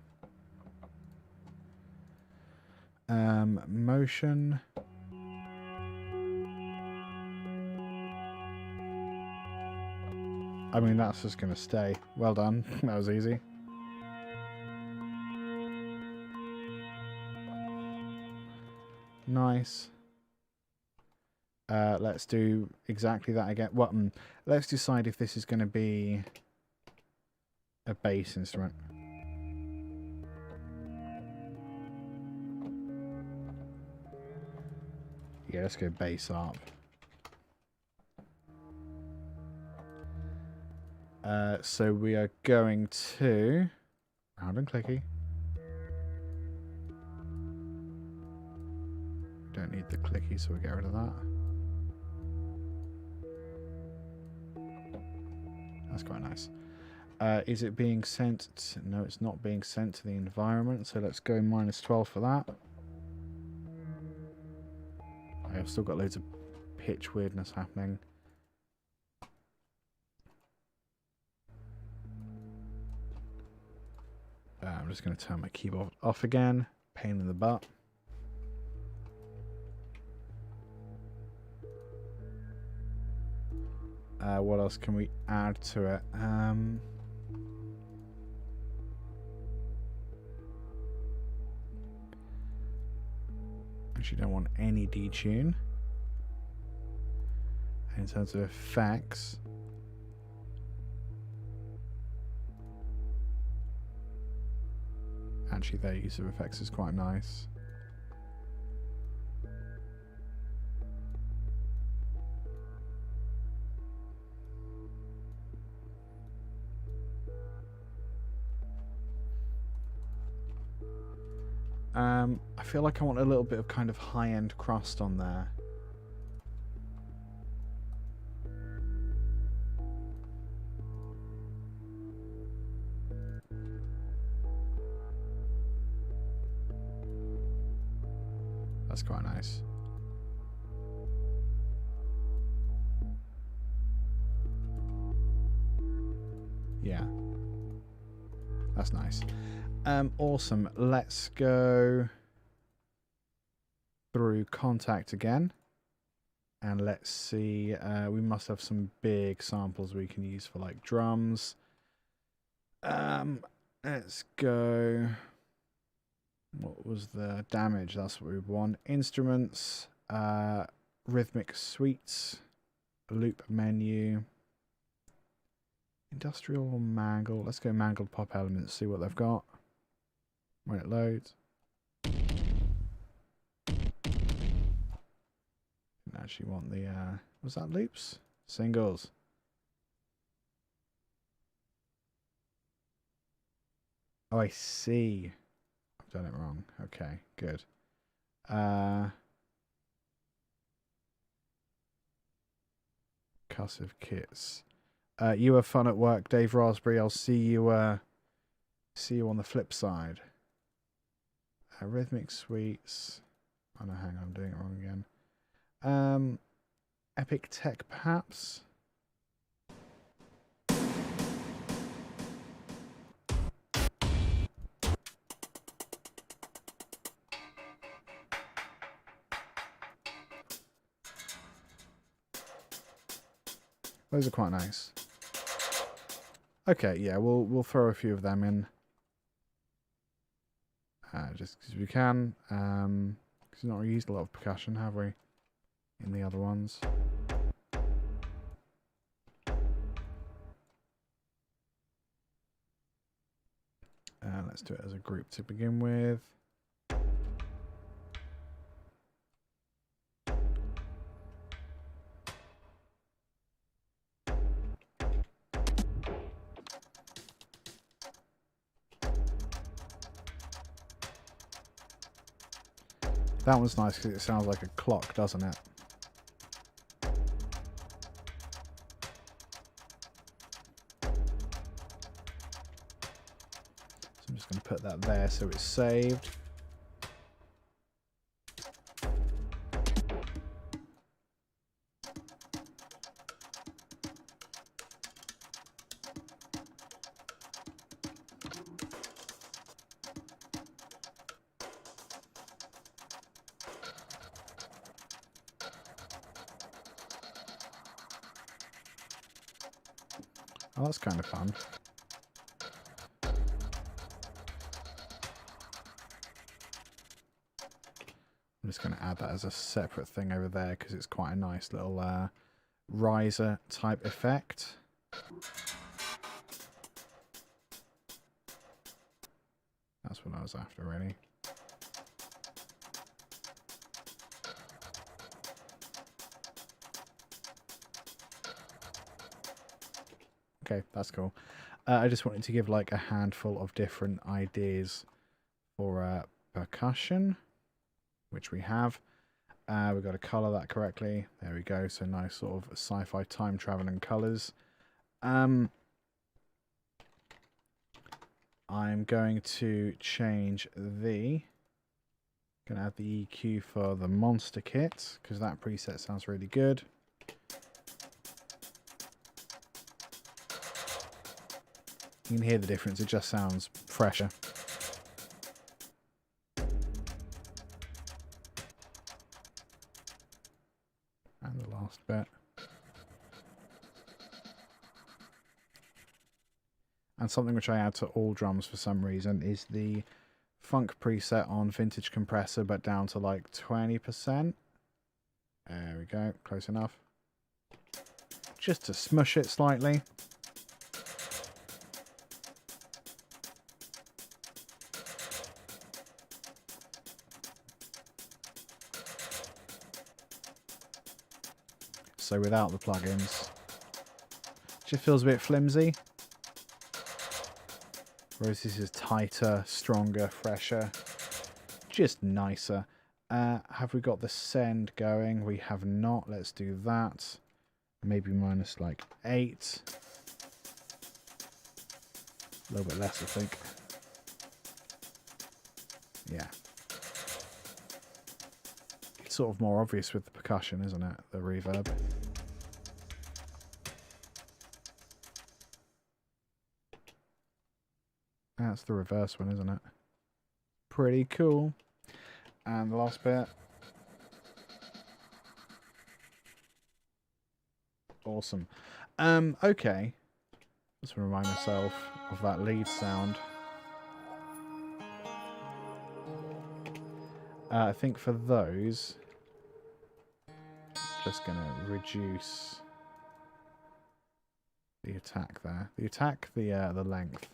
Motion. I mean, that's just going to stay. Well done. That was easy. Nice. Let's do exactly that again. Well, let's decide if this is going to be a bass instrument. Yeah, let's go bass up. So we are going to round and clicky. Don't need the clicky, so we'll get rid of that. That's quite nice. Is it being sent? No, it's not being sent to the environment, so let's go -12 for that. I've still got loads of pitch weirdness happening. I'm just going to turn my keyboard off again. Pain in the butt. What else can we add to it? Actually, don't want any detune. In terms of effects, actually their use of effects is quite nice. I feel like I want a little bit of kind of high-end crust on there. That's quite nice. Yeah. That's nice. Awesome. Let's go through Contact again. And let's see. We must have some big samples we can use for like drums. Let's go. What was the damage? That's what we want. Instruments, rhythmic suites, loop menu, industrial or mangled. Let's go mangled pop elements, see what they've got when it loads. Didn't actually want the, was that loops? Singles. Oh, I see. I've done it wrong. Okay, good. Cussive kits. You have fun at work, Dave Raspberry. I'll see you on the flip side. Rhythmic suites. Oh no, hang on, I'm doing it wrong again. Epic Tech, perhaps. Those are quite nice. Okay, yeah, we'll throw a few of them in, just because we can. Because we've not used a lot of percussion, have we? In the other ones. Let's do it as a group to begin with. That one's nice because it sounds like a clock, doesn't it? So I'm just going to put that there so it's saved. Oh, that's kind of fun. I'm just going to add that as a separate thing over there because it's quite a nice little riser type effect. That's what I was after, really. Okay, that's cool. I just wanted to give like a handful of different ideas for percussion, which we have. We've got to colour that correctly. There we go. So nice sort of sci-fi time traveling colours. I'm going to change the... Going to add the EQ for the monster kit because that preset sounds really good. You can hear the difference, it just sounds fresher. And the last bit. And something which I add to all drums for some reason is the funk preset on Vintage Compressor, but down to like 20%. There we go, close enough. Just to smush it slightly. So without the plugins, just feels a bit flimsy. Whereas this is tighter, stronger, fresher, just nicer. Have we got the send going? We have not. Let's do that. Maybe minus like 8. A little bit less, I think. Yeah. it's sort of more obvious with the percussion, isn't it? The reverb. That's the reverse one, isn't it? Pretty cool. And the last bit. Awesome. Okay. Just remind myself of that lead sound. I think for those, just going to reduce the attack there. The attack, the length.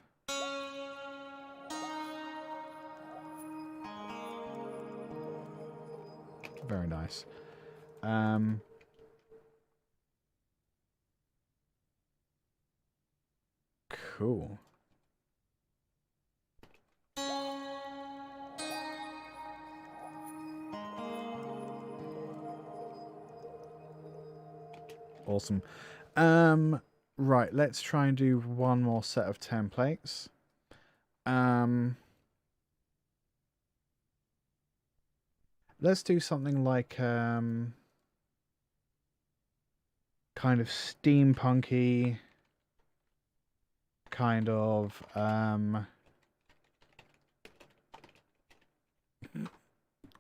Very nice. Cool. Awesome. Right, let's try and do one more set of templates. Let's do something like kind of steampunky, kind of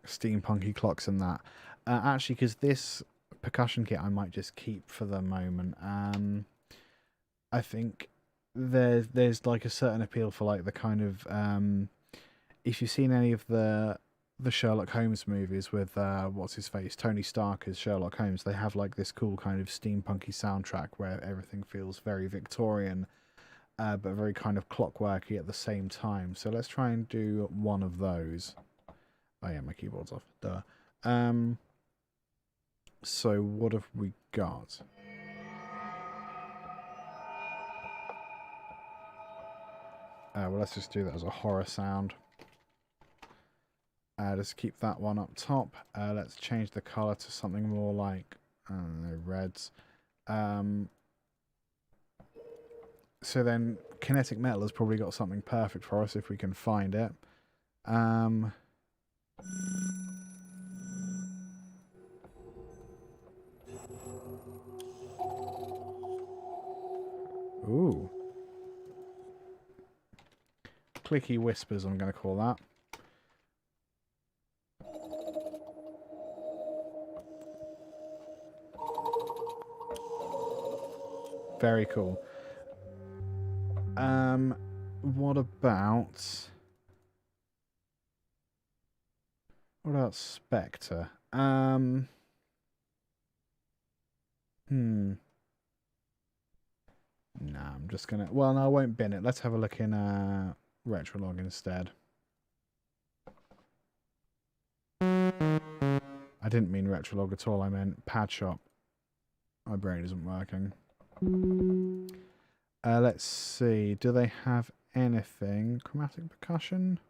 steampunky clocks and that. Actually, because this percussion kit I might just keep for the moment. I think there's like a certain appeal for like the kind of if you've seen any of the Sherlock Holmes movies with what's his face, Tony Stark as Sherlock Holmes, they have like this cool kind of steampunky soundtrack where everything feels very Victorian, but very kind of clockworky at the same time. So let's try and do one of those. Oh yeah, my keyboard's off. Duh. So what have we got? Well, let's just do that as a horror sound. Just keep that one up top. Let's change the color to something more like, I don't know, reds. So then Kinetic Metal has probably got something perfect for us if we can find it. Ooh. Clicky Whispers, I'm going to call that. Very cool. What about Spectre? Nah, I'm just gonna. Well, no, I won't bin it. Let's have a look in Retrolog instead. I didn't mean Retrolog at all. I meant Pad Shop. My brain isn't working. Let's see. Do they have anything? Chromatic percussion?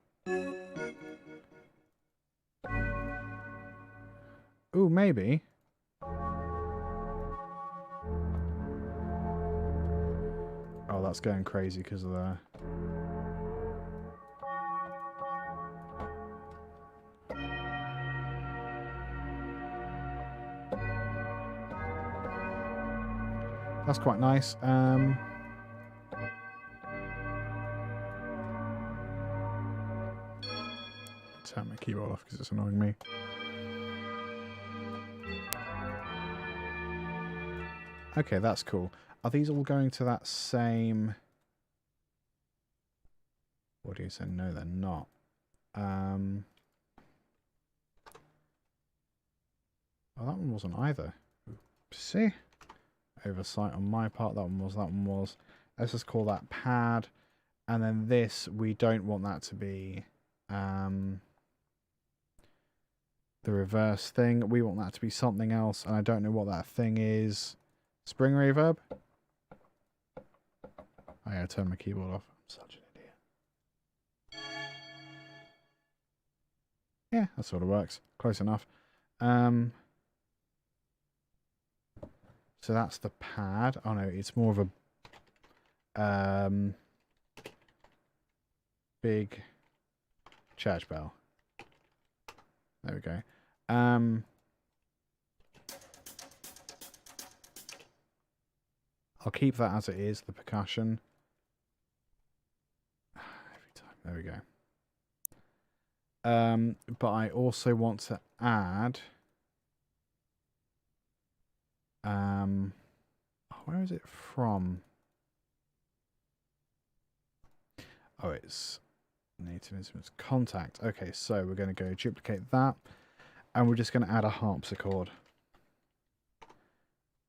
Ooh, maybe. Oh, that's going crazy because of the... That's quite nice. Turn my keyboard off because it's annoying me. Okay, that's cool. Are these all going to that same... What do you say? No, they're not. Oh, that one wasn't either. See? Oversight on my part. That one was. Let's just call that pad. And then this, we don't want that to be the reverse thing. We want that to be something else. And I don't know what that thing is. Spring reverb? I gotta turn my keyboard off. I'm such an idiot. Yeah, that sort of works. Close enough. So that's the pad. Oh no, it's more of a big church bell. There we go. I'll keep that as it is, the percussion. Every time. There we go. But I also want to add... where is it from? Oh, it's Native Instruments Contact. Okay, so we're going to go duplicate that, and we're just going to add a harpsichord.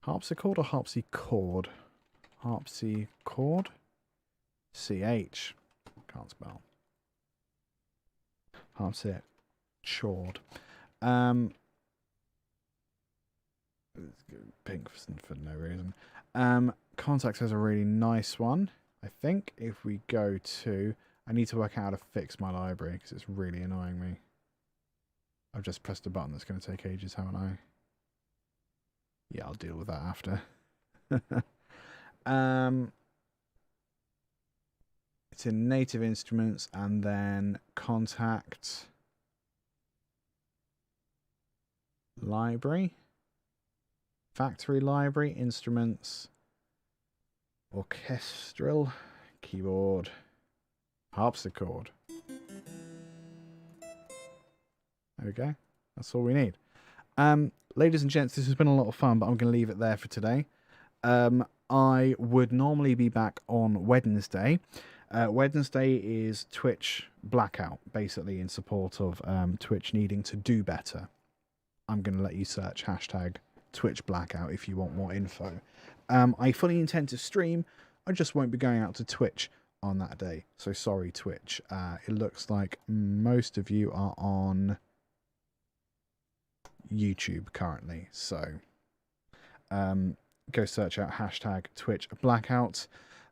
Harpsichord or harpsichord? Harpsichord? CH. Can't spell. Harpsichord. Pink for no reason. Contact has a really nice one. I think if we go to... I need to work out how to fix my library because it's really annoying me. I've just pressed a button that's going to take ages, haven't I? Yeah, I'll deal with that after. It's in Native Instruments and then Contact Library. Factory Library, Instruments, Orchestral, Keyboard, Harpsichord. There we go. That's all we need. Ladies and gents, this has been a lot of fun, but I'm going to leave it there for today. I would normally be back on Wednesday. Wednesday is Twitch Blackout, basically in support of Twitch needing to do better. I'm going to let you search hashtag Twitch Blackout if you want more info. I fully intend to stream. I just won't be going out to Twitch on that day. So sorry, Twitch. It looks like most of you are on YouTube currently. So go search out hashtag Twitch Blackout.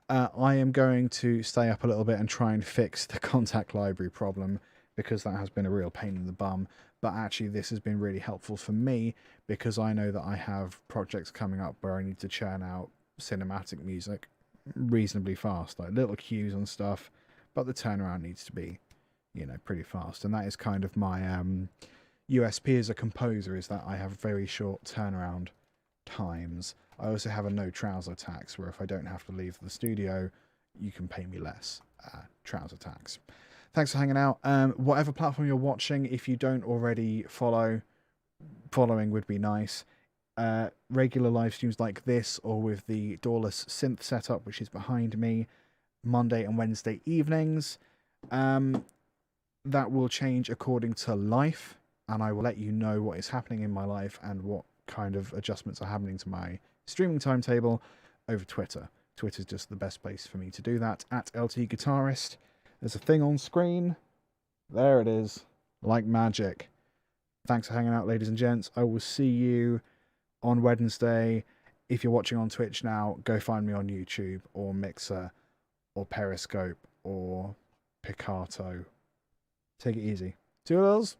I am going to stay up a little bit and try and fix the contact library problem because that has been a real pain in the bum. But actually this has been really helpful for me because I know that I have projects coming up where I need to churn out cinematic music reasonably fast, like little cues and stuff, but the turnaround needs to be, you know, pretty fast. And that is kind of my USP as a composer, is that I have very short turnaround times. I also have a no trouser tax, where if I don't have to leave the studio, you can pay me less trouser tax. Thanks for hanging out. Whatever platform you're watching, if you don't already follow, following would be nice. Regular live streams like this, or with the doorless synth setup, which is behind me, Monday and Wednesday evenings. That will change according to life, and I will let you know what is happening in my life and what kind of adjustments are happening to my streaming timetable over Twitter. Twitter's just the best place for me to do that, at LTGuitarist. There's a thing on screen. There it is. Like magic. Thanks for hanging out, ladies and gents. I will see you on Wednesday. If you're watching on Twitch now, go find me on YouTube or Mixer or Periscope or Picarto. Take it easy. Toodles!